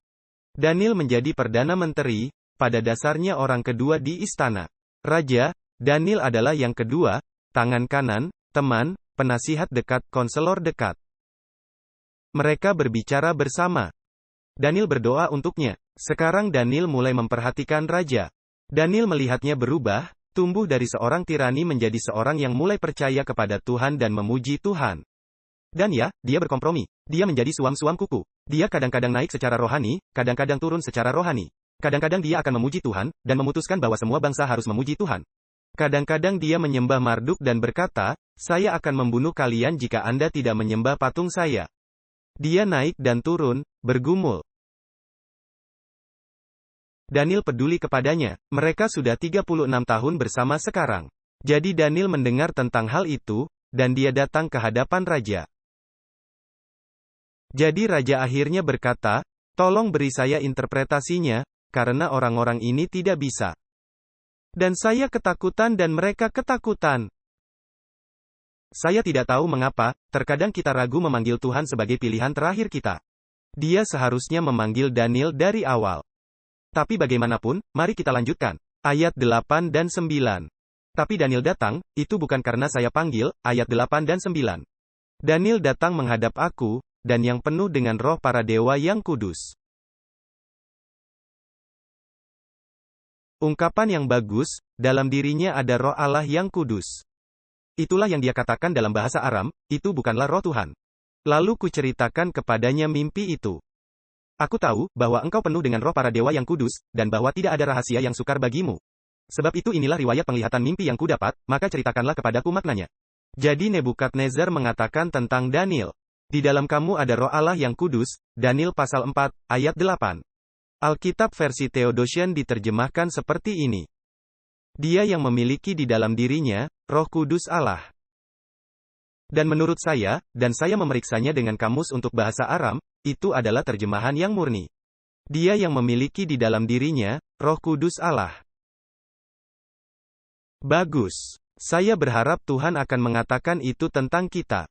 Daniel menjadi Perdana Menteri, pada dasarnya orang kedua di istana. Raja, Daniel adalah yang kedua, tangan kanan, teman, penasihat dekat, konselor dekat. Mereka berbicara bersama. Daniel berdoa untuknya. Sekarang Daniel mulai memperhatikan raja. Daniel melihatnya berubah, tumbuh dari seorang tirani menjadi seorang yang mulai percaya kepada Tuhan dan memuji Tuhan. Dan ya, dia berkompromi. Dia menjadi suam-suam kuku. Dia kadang-kadang naik secara rohani, kadang-kadang turun secara rohani. Kadang-kadang dia akan memuji Tuhan, dan memutuskan bahwa semua bangsa harus memuji Tuhan. Kadang-kadang dia menyembah Marduk dan berkata, saya akan membunuh kalian jika Anda tidak menyembah patung saya. Dia naik dan turun, bergumul. Daniel peduli kepadanya. Mereka sudah 36 tahun bersama sekarang. Jadi Daniel mendengar tentang hal itu, dan dia datang ke hadapan raja. Jadi raja akhirnya berkata, tolong beri saya interpretasinya, karena orang-orang ini tidak bisa. Dan saya ketakutan dan mereka ketakutan. Saya tidak tahu mengapa, terkadang kita ragu memanggil Tuhan sebagai pilihan terakhir kita. Dia seharusnya memanggil Daniel dari awal. Tapi bagaimanapun, mari kita lanjutkan. Ayat 8 dan 9. Tapi Daniel datang, itu bukan karena saya panggil, ayat 8 dan 9. Daniel datang menghadap aku, dan yang penuh dengan roh para dewa yang kudus. Ungkapan yang bagus, dalam dirinya ada roh Allah yang kudus. Itulah yang dia katakan dalam bahasa Aram, itu bukanlah roh Tuhan. Lalu kuceritakan kepadanya mimpi itu. Aku tahu, bahwa engkau penuh dengan roh para dewa yang kudus, dan bahwa tidak ada rahasia yang sukar bagimu. Sebab itu inilah riwayat penglihatan mimpi yang kudapat, maka ceritakanlah kepadaku maknanya. Jadi Nebukadnezar mengatakan tentang Daniel. Di dalam kamu ada roh Allah yang kudus, Daniel pasal 4, ayat 8. Alkitab versi Theodotion diterjemahkan seperti ini. Dia yang memiliki di dalam dirinya, Roh Kudus Allah. Dan menurut saya, dan saya memeriksanya dengan kamus untuk bahasa Aram, itu adalah terjemahan yang murni. Dia yang memiliki di dalam dirinya, Roh Kudus Allah. Bagus. Saya berharap Tuhan akan mengatakan itu tentang kita.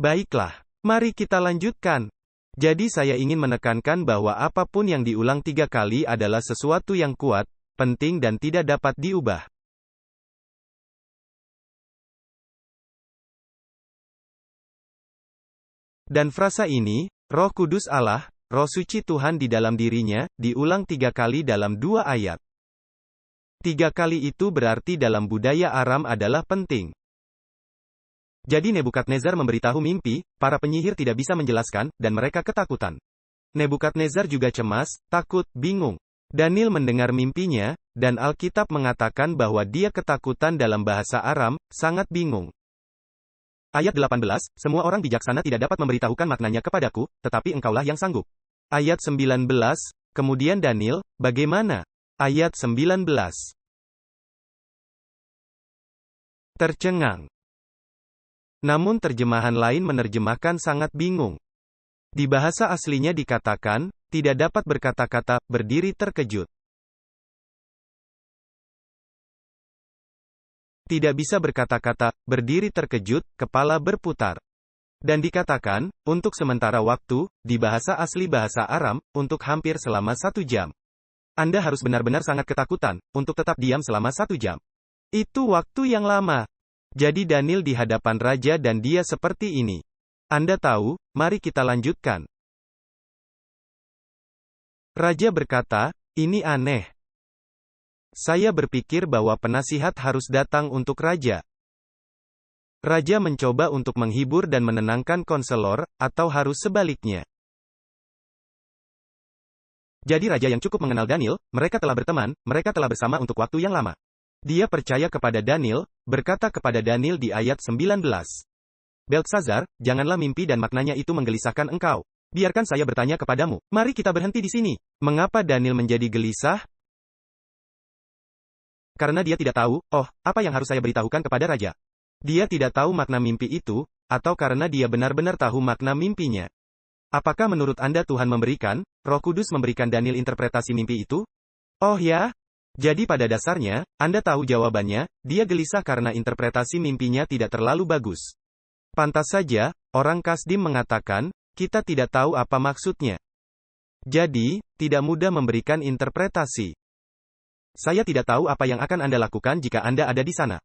Baiklah, mari kita lanjutkan. Jadi saya ingin menekankan bahwa apapun yang diulang 3 kali adalah sesuatu yang kuat, penting dan tidak dapat diubah. Dan frasa ini, Roh Kudus Allah, Roh Suci Tuhan di dalam dirinya, diulang 3 kali dalam 2 ayat. 3 kali itu berarti dalam budaya Aram adalah penting. Jadi Nebukadnezar memberitahu mimpi, para penyihir tidak bisa menjelaskan, dan mereka ketakutan. Nebukadnezar juga cemas, takut, bingung. Daniel mendengar mimpinya, dan Alkitab mengatakan bahwa dia ketakutan dalam bahasa Aram, sangat bingung. Ayat 18, semua orang bijaksana tidak dapat memberitahukan maknanya kepadaku, tetapi engkaulah yang sanggup. Ayat 19, kemudian Daniel, bagaimana? Ayat 19. Tercengang. Namun terjemahan lain menerjemahkan sangat bingung. Di bahasa aslinya dikatakan, tidak dapat berkata-kata, berdiri terkejut. Tidak bisa berkata-kata, berdiri terkejut, kepala berputar. Dan dikatakan, untuk sementara waktu, di bahasa asli bahasa Aram, untuk hampir selama 1 jam. Anda harus benar-benar sangat ketakutan, untuk tetap diam selama 1 jam. Itu waktu yang lama. Jadi Daniel di hadapan raja dan dia seperti ini. Anda tahu, mari kita lanjutkan. Raja berkata, ini aneh. Saya berpikir bahwa penasihat harus datang untuk raja. Raja mencoba untuk menghibur dan menenangkan konselor, atau harus sebaliknya. Jadi raja yang cukup mengenal Daniel, mereka telah berteman, mereka telah bersama untuk waktu yang lama. Dia percaya kepada Daniel, berkata kepada Daniel di ayat 19. Beltsazar, janganlah mimpi dan maknanya itu menggelisahkan engkau. Biarkan saya bertanya kepadamu, mari kita berhenti di sini. Mengapa Daniel menjadi gelisah? Karena dia tidak tahu, apa yang harus saya beritahukan kepada raja? Dia tidak tahu makna mimpi itu, atau karena dia benar-benar tahu makna mimpinya. Apakah menurut Anda Tuhan memberikan, Roh Kudus memberikan Daniel interpretasi mimpi itu? Oh ya? Jadi pada dasarnya, Anda tahu jawabannya, dia gelisah karena interpretasi mimpinya tidak terlalu bagus. Pantas saja, orang Kasdim mengatakan, kita tidak tahu apa maksudnya. Jadi, tidak mudah memberikan interpretasi. Saya tidak tahu apa yang akan Anda lakukan jika Anda ada di sana.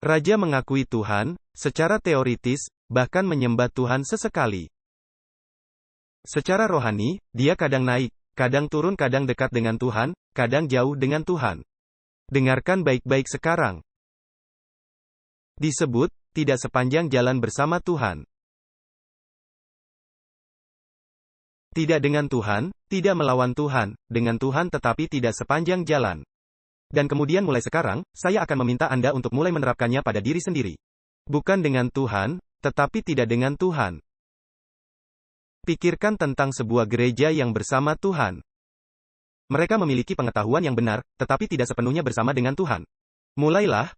Raja mengakui Tuhan, secara teoritis, bahkan menyembah Tuhan sesekali. Secara rohani, dia kadang naik, kadang turun, kadang dekat dengan Tuhan, kadang jauh dengan Tuhan. Dengarkan baik-baik sekarang. Disebut, tidak sepanjang jalan bersama Tuhan. Tidak dengan Tuhan, tidak melawan Tuhan, dengan Tuhan tetapi tidak sepanjang jalan. Dan kemudian mulai sekarang, saya akan meminta Anda untuk mulai menerapkannya pada diri sendiri. Bukan dengan Tuhan, tetapi tidak dengan Tuhan. Pikirkan tentang sebuah gereja yang bersama Tuhan. Mereka memiliki pengetahuan yang benar, tetapi tidak sepenuhnya bersama dengan Tuhan. Mulailah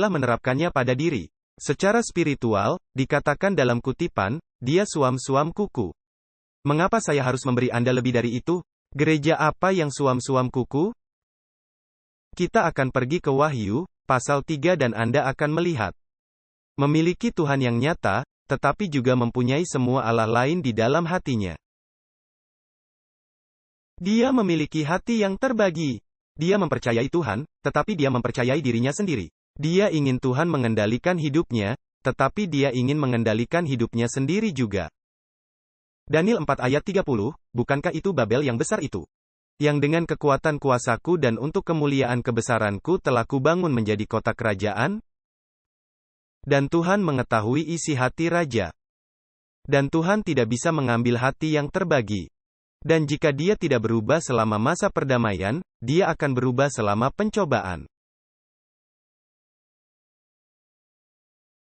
menerapkannya pada diri. Secara spiritual, dikatakan dalam kutipan, dia suam-suam kuku. Mengapa saya harus memberi Anda lebih dari itu? Gereja apa yang suam-suam kuku? Kita akan pergi ke Wahyu, pasal 3 dan Anda akan melihat. Memiliki Tuhan yang nyata, tetapi juga mempunyai semua Allah lain di dalam hatinya. Dia memiliki hati yang terbagi. Dia mempercayai Tuhan, tetapi dia mempercayai dirinya sendiri. Dia ingin Tuhan mengendalikan hidupnya, tetapi dia ingin mengendalikan hidupnya sendiri juga. Daniel 4 ayat 30, bukankah itu Babel yang besar itu? Yang dengan kekuatan kuasaku dan untuk kemuliaan kebesaranku telah kubangun menjadi kota kerajaan? Dan Tuhan mengetahui isi hati raja. Dan Tuhan tidak bisa mengambil hati yang terbagi. Dan jika dia tidak berubah selama masa perdamaian, dia akan berubah selama pencobaan.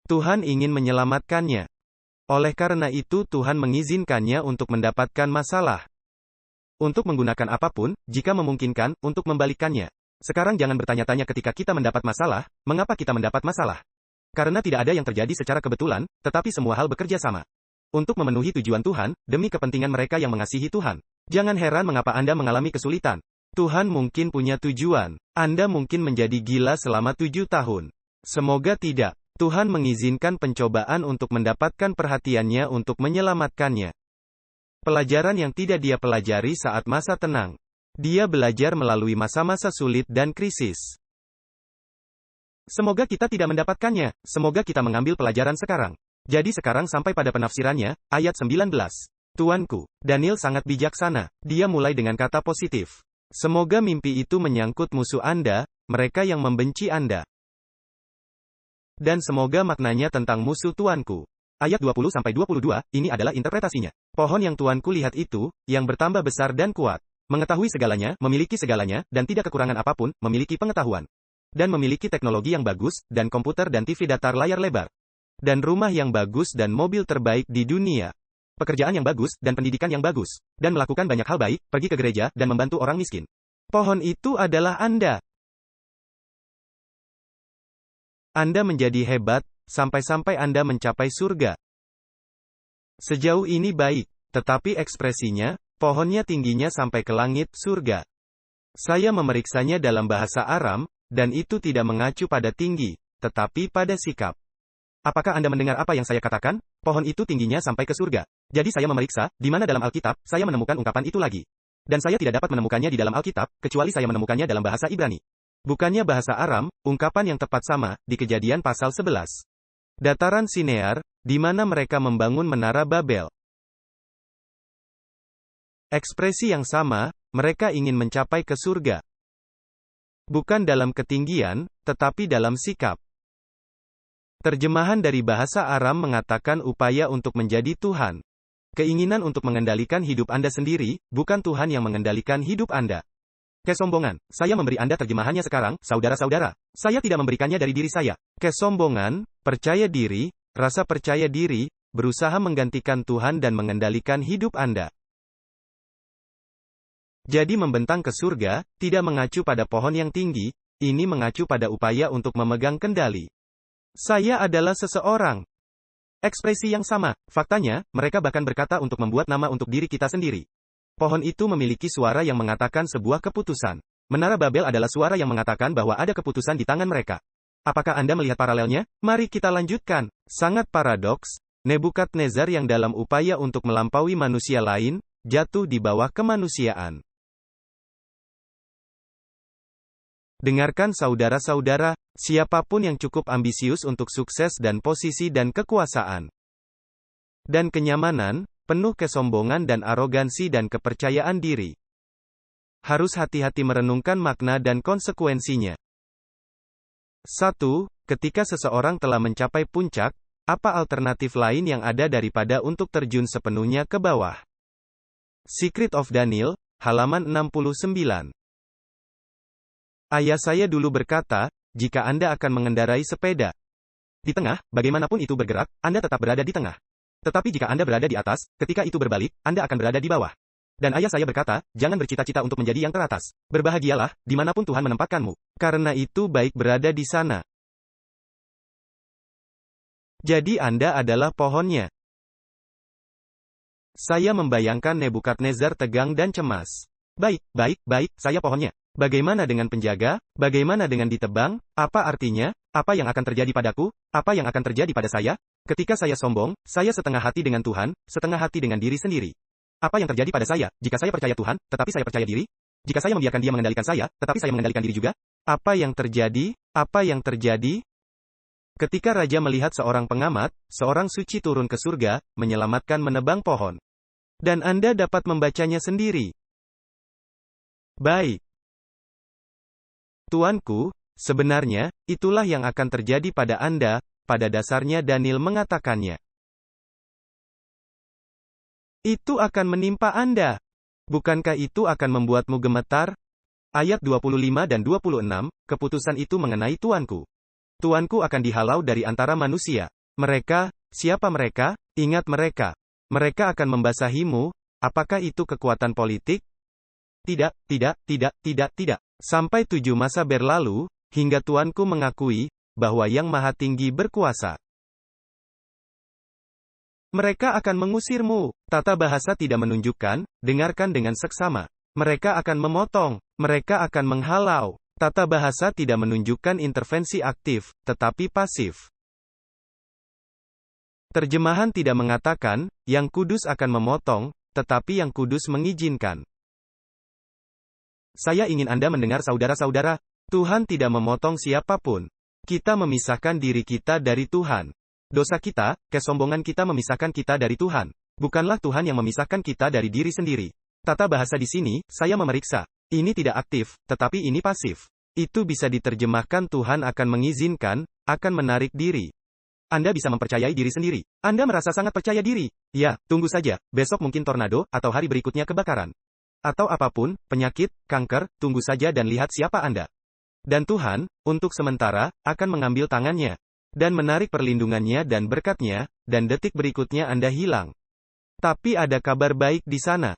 Tuhan ingin menyelamatkannya. Oleh karena itu Tuhan mengizinkannya untuk mendapatkan masalah. Untuk menggunakan apapun, jika memungkinkan, untuk membalikkannya. Sekarang jangan bertanya-tanya ketika kita mendapat masalah, mengapa kita mendapat masalah? Karena tidak ada yang terjadi secara kebetulan, tetapi semua hal bekerja sama. Untuk memenuhi tujuan Tuhan, demi kepentingan mereka yang mengasihi Tuhan. Jangan heran mengapa Anda mengalami kesulitan. Tuhan mungkin punya tujuan. Anda mungkin menjadi gila selama 7 tahun. Semoga tidak. Tuhan mengizinkan pencobaan untuk mendapatkan perhatiannya untuk menyelamatkannya. Pelajaran yang tidak dia pelajari saat masa tenang. Dia belajar melalui masa-masa sulit dan krisis. Semoga kita tidak mendapatkannya. Semoga kita mengambil pelajaran sekarang. Jadi sekarang sampai pada penafsirannya, ayat 19. Tuanku, Daniel sangat bijaksana. Dia mulai dengan kata positif. Semoga mimpi itu menyangkut musuh Anda, mereka yang membenci Anda. Dan semoga maknanya tentang musuh Tuanku. Ayat 20-22, ini adalah interpretasinya. Pohon yang Tuanku lihat itu, yang bertambah besar dan kuat. Mengetahui segalanya, memiliki segalanya, dan tidak kekurangan apapun, memiliki pengetahuan. Dan memiliki teknologi yang bagus, dan komputer dan TV datar layar lebar. Dan rumah yang bagus dan mobil terbaik di dunia. Pekerjaan yang bagus, dan pendidikan yang bagus. Dan melakukan banyak hal baik, pergi ke gereja, dan membantu orang miskin. Pohon itu adalah Anda. Anda menjadi hebat, sampai-sampai Anda mencapai surga. Sejauh ini baik, tetapi ekspresinya, pohonnya tingginya sampai ke langit, surga. Saya memeriksanya dalam bahasa Aram, dan itu tidak mengacu pada tinggi, tetapi pada sikap. Apakah Anda mendengar apa yang saya katakan? Pohon itu tingginya sampai ke surga. Jadi saya memeriksa, di mana dalam Alkitab, saya menemukan ungkapan itu lagi. Dan saya tidak dapat menemukannya di dalam Alkitab, kecuali saya menemukannya dalam bahasa Ibrani. Bukannya bahasa Aram, ungkapan yang tepat sama, di Kejadian pasal 11. Dataran Sinear, di mana mereka membangun menara Babel. Ekspresi yang sama, mereka ingin mencapai ke surga. Bukan dalam ketinggian, tetapi dalam sikap. Terjemahan dari bahasa Aram mengatakan upaya untuk menjadi Tuhan. Keinginan untuk mengendalikan hidup Anda sendiri, bukan Tuhan yang mengendalikan hidup Anda. Kesombongan. Saya memberi Anda terjemahannya sekarang, saudara-saudara. Saya tidak memberikannya dari diri saya. Kesombongan, percaya diri, rasa percaya diri, berusaha menggantikan Tuhan dan mengendalikan hidup Anda. Jadi membentang ke surga, tidak mengacu pada pohon yang tinggi, ini mengacu pada upaya untuk memegang kendali. Saya adalah seseorang. Ekspresi yang sama. Faktanya, mereka bahkan berkata untuk membuat nama untuk diri kita sendiri. Pohon itu memiliki suara yang mengatakan sebuah keputusan. Menara Babel adalah suara yang mengatakan bahwa ada keputusan di tangan mereka. Apakah Anda melihat paralelnya? Mari kita lanjutkan. Sangat paradoks, Nebukadnezar yang dalam upaya untuk melampaui manusia lain, jatuh di bawah kemanusiaan. Dengarkan saudara-saudara, siapapun yang cukup ambisius untuk sukses dan posisi dan kekuasaan. Dan kenyamanan, penuh kesombongan dan arogansi dan kepercayaan diri. Harus hati-hati merenungkan makna dan konsekuensinya. 1. Ketika seseorang telah mencapai puncak, apa alternatif lain yang ada daripada untuk terjun sepenuhnya ke bawah? Secret of Daniel, halaman 69. Ayah saya dulu berkata, jika Anda akan mengendarai sepeda di tengah, bagaimanapun itu bergerak, Anda tetap berada di tengah. Tetapi jika Anda berada di atas, ketika itu berbalik, Anda akan berada di bawah. Dan ayah saya berkata, jangan bercita-cita untuk menjadi yang teratas. Berbahagialah, dimanapun Tuhan menempatkanmu. Karena itu baik berada di sana. Jadi Anda adalah pohonnya. Saya membayangkan Nebukadnezar tegang dan cemas. Baik, saya pohonnya. Bagaimana dengan penjaga? Bagaimana dengan ditebang? Apa artinya? Apa yang akan terjadi padaku? Apa yang akan terjadi pada saya? Ketika saya sombong, saya setengah hati dengan Tuhan, setengah hati dengan diri sendiri. Apa yang terjadi pada saya, jika saya percaya Tuhan, tetapi saya percaya diri? Jika saya membiarkan Dia mengendalikan saya, tetapi saya mengendalikan diri juga? Apa yang terjadi? Apa yang terjadi? Ketika Raja melihat seorang pengamat, seorang suci turun ke surga, menyelamatkan menebang pohon. Dan Anda dapat membacanya sendiri. Baik. Tuanku, sebenarnya, itulah yang akan terjadi pada Anda. Pada dasarnya Daniel mengatakannya. Itu akan menimpa Anda. Bukankah itu akan membuatmu gemetar? Ayat 25 dan 26, keputusan itu mengenai Tuanku. Tuanku akan dihalau dari antara manusia. Mereka, siapa mereka? Ingat mereka. Mereka akan membasahimu. Apakah itu kekuatan politik? Tidak. Sampai 7 masa berlalu, hingga Tuanku mengakui, bahwa Yang Maha Tinggi berkuasa. Mereka akan mengusirmu. Tata bahasa tidak menunjukkan, dengarkan dengan seksama. Mereka akan memotong. Mereka akan menghalau. Tata bahasa tidak menunjukkan intervensi aktif, tetapi pasif. Terjemahan tidak mengatakan, Yang Kudus akan memotong, tetapi Yang Kudus mengizinkan. Saya ingin Anda mendengar saudara-saudara, Tuhan tidak memotong siapapun. Kita memisahkan diri kita dari Tuhan. Dosa kita, kesombongan kita memisahkan kita dari Tuhan. Bukanlah Tuhan yang memisahkan kita dari diri sendiri. Tata bahasa di sini, saya memeriksa. Ini tidak aktif, tetapi ini pasif. Itu bisa diterjemahkan Tuhan akan mengizinkan, akan menarik diri. Anda bisa mempercayai diri sendiri. Anda merasa sangat percaya diri. Ya, tunggu saja, besok mungkin tornado, atau hari berikutnya kebakaran. Atau apapun, penyakit, kanker, tunggu saja dan lihat siapa Anda. Dan Tuhan, untuk sementara, akan mengambil tangannya. Dan menarik perlindungannya dan berkatnya, dan detik berikutnya Anda hilang. Tapi ada kabar baik di sana.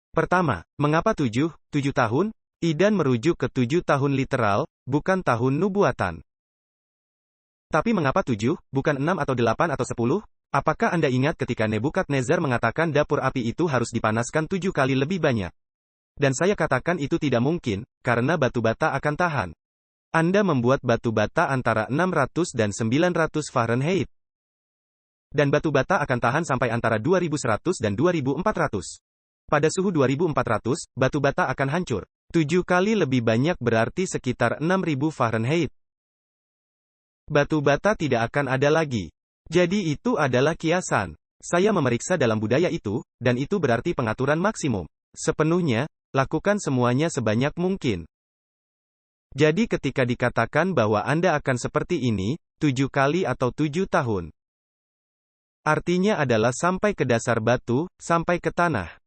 Pertama, mengapa 7 tahun? Idan merujuk ke 7 tahun literal, bukan tahun nubuatan. Tapi mengapa 7, bukan 6 atau 8 atau 10? Apakah Anda ingat ketika Nebukadnezar mengatakan dapur api itu harus dipanaskan 7 kali lebih banyak? Dan saya katakan itu tidak mungkin, karena batu bata akan tahan. Anda membuat batu bata antara 600 dan 900 Fahrenheit. Dan batu bata akan tahan sampai antara 2100 dan 2400. Pada suhu 2400, batu bata akan hancur. 7 kali lebih banyak berarti sekitar 6000 Fahrenheit. Batu bata tidak akan ada lagi. Jadi itu adalah kiasan. Saya memeriksa dalam budaya itu, dan itu berarti pengaturan maksimum. Sepenuhnya, lakukan semuanya sebanyak mungkin. Jadi ketika dikatakan bahwa Anda akan seperti ini, 7 kali atau 7 tahun. Artinya adalah sampai ke dasar batu, sampai ke tanah.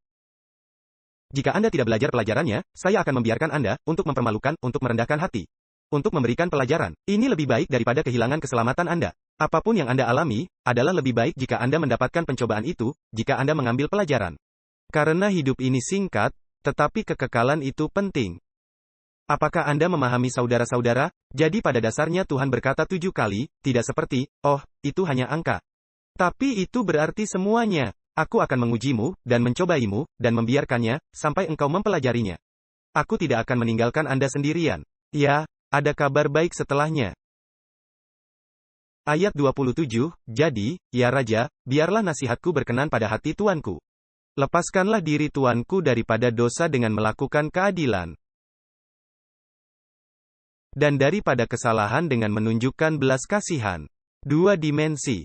Jika Anda tidak belajar pelajarannya, saya akan membiarkan Anda, untuk mempermalukan, untuk merendahkan hati. Untuk memberikan pelajaran. Ini lebih baik daripada kehilangan keselamatan Anda. Apapun yang Anda alami, adalah lebih baik jika Anda mendapatkan pencobaan itu, jika Anda mengambil pelajaran. Karena hidup ini singkat, tetapi kekekalan itu penting. Apakah Anda memahami saudara-saudara? Jadi pada dasarnya Tuhan berkata 7 kali, tidak seperti, oh, itu hanya angka. Tapi itu berarti semuanya. Aku akan mengujimu, dan mencobaimu, dan membiarkannya, sampai engkau mempelajarinya. Aku tidak akan meninggalkan Anda sendirian. Ya, ada kabar baik setelahnya. Ayat 27, jadi, ya Raja, biarlah nasihatku berkenan pada hati Tuanku. Lepaskanlah diri Tuanku daripada dosa dengan melakukan keadilan. Dan daripada kesalahan dengan menunjukkan belas kasihan. 2 dimensi.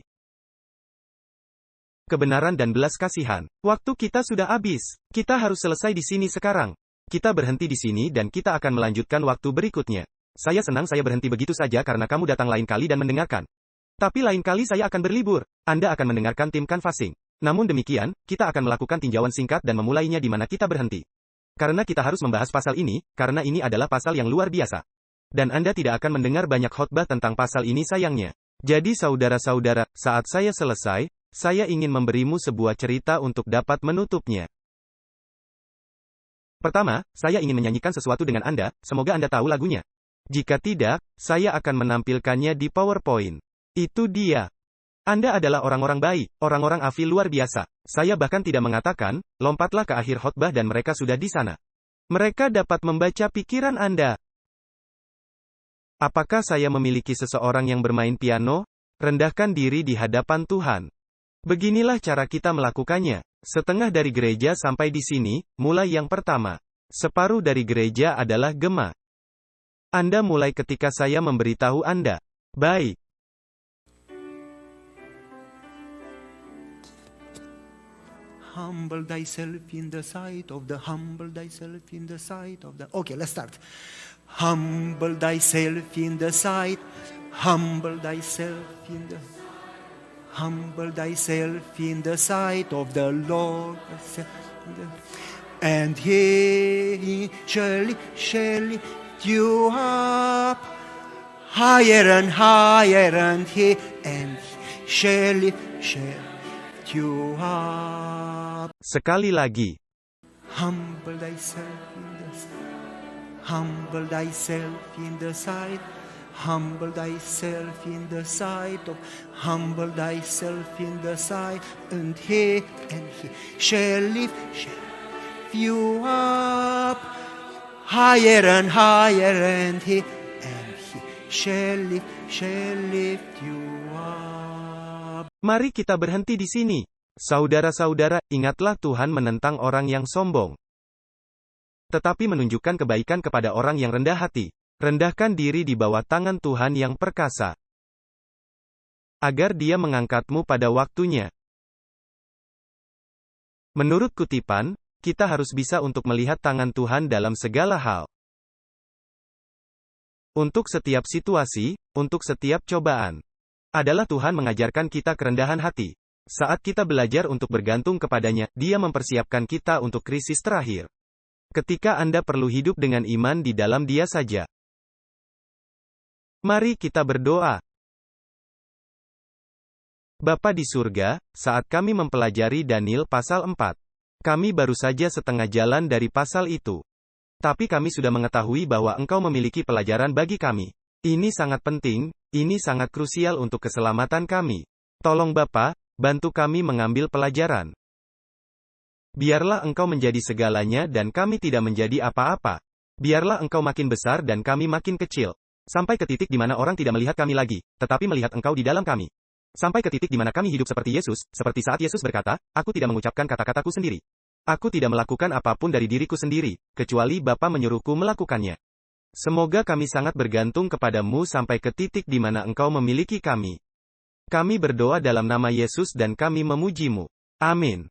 Kebenaran dan belas kasihan. Waktu kita sudah habis. Kita harus selesai di sini sekarang. Kita berhenti di sini dan kita akan melanjutkan waktu berikutnya. Saya senang saya berhenti begitu saja karena kamu datang lain kali dan mendengarkan. Tapi lain kali saya akan berlibur. Anda akan mendengarkan tim canvassing. Namun demikian, kita akan melakukan tinjauan singkat dan memulainya di mana kita berhenti. Karena kita harus membahas pasal ini, karena ini adalah pasal yang luar biasa. Dan Anda tidak akan mendengar banyak khotbah tentang pasal ini sayangnya. Jadi saudara-saudara, saat saya selesai, saya ingin memberimu sebuah cerita untuk dapat menutupnya. Pertama, saya ingin menyanyikan sesuatu dengan Anda, semoga Anda tahu lagunya. Jika tidak, saya akan menampilkannya di PowerPoint. Itu dia. Anda adalah orang-orang baik, orang-orang afi luar biasa. Saya bahkan tidak mengatakan, lompatlah ke akhir khotbah dan mereka sudah di sana. Mereka dapat membaca pikiran Anda. Apakah saya memiliki seseorang yang bermain piano? Rendahkan diri di hadapan Tuhan. Beginilah cara kita melakukannya. Setengah dari gereja sampai di sini, mulai yang pertama. Separuh dari gereja adalah gema. Anda mulai ketika saya memberitahu Anda. Baik. Humble thyself in the sight of the humble thyself in the sight of the. Okay, let's start. Humble thyself in the sight. Humble thyself in the. Humble thyself in the sight of the Lord. And he shall lift you up higher and higher, and he shall lift you up. Sekali lagi. Humble thyself in the sight. Humble thyself in the sight. Humble thyself in the sight of, humble thyself in the sight, and he shall lift you up higher and higher, and he shall lift you up. Mari kita berhenti di sini. Saudara-saudara, ingatlah Tuhan menentang orang yang sombong, tetapi menunjukkan kebaikan kepada orang yang rendah hati. Rendahkan diri di bawah tangan Tuhan yang perkasa, agar Dia mengangkatmu pada waktunya. Menurut kutipan, kita harus bisa untuk melihat tangan Tuhan dalam segala hal. Untuk setiap situasi, untuk setiap cobaan, adalah Tuhan mengajarkan kita kerendahan hati. Saat kita belajar untuk bergantung kepadanya, Dia mempersiapkan kita untuk krisis terakhir. Ketika Anda perlu hidup dengan iman di dalam Dia saja. Mari kita berdoa. Bapa di surga, saat kami mempelajari Daniel pasal 4, kami baru saja setengah jalan dari pasal itu. Tapi kami sudah mengetahui bahwa Engkau memiliki pelajaran bagi kami. Ini sangat penting, ini sangat krusial untuk keselamatan kami. Tolong Bapa, bantu kami mengambil pelajaran. Biarlah Engkau menjadi segalanya dan kami tidak menjadi apa-apa. Biarlah Engkau makin besar dan kami makin kecil. Sampai ke titik di mana orang tidak melihat kami lagi, tetapi melihat Engkau di dalam kami. Sampai ke titik di mana kami hidup seperti Yesus, seperti saat Yesus berkata, "Aku tidak mengucapkan kata-kataku sendiri. Aku tidak melakukan apapun dari diriku sendiri, kecuali Bapa menyuruhku melakukannya." Semoga kami sangat bergantung kepadamu sampai ke titik di mana Engkau memiliki kami. Kami berdoa dalam nama Yesus dan kami memujimu. Amin.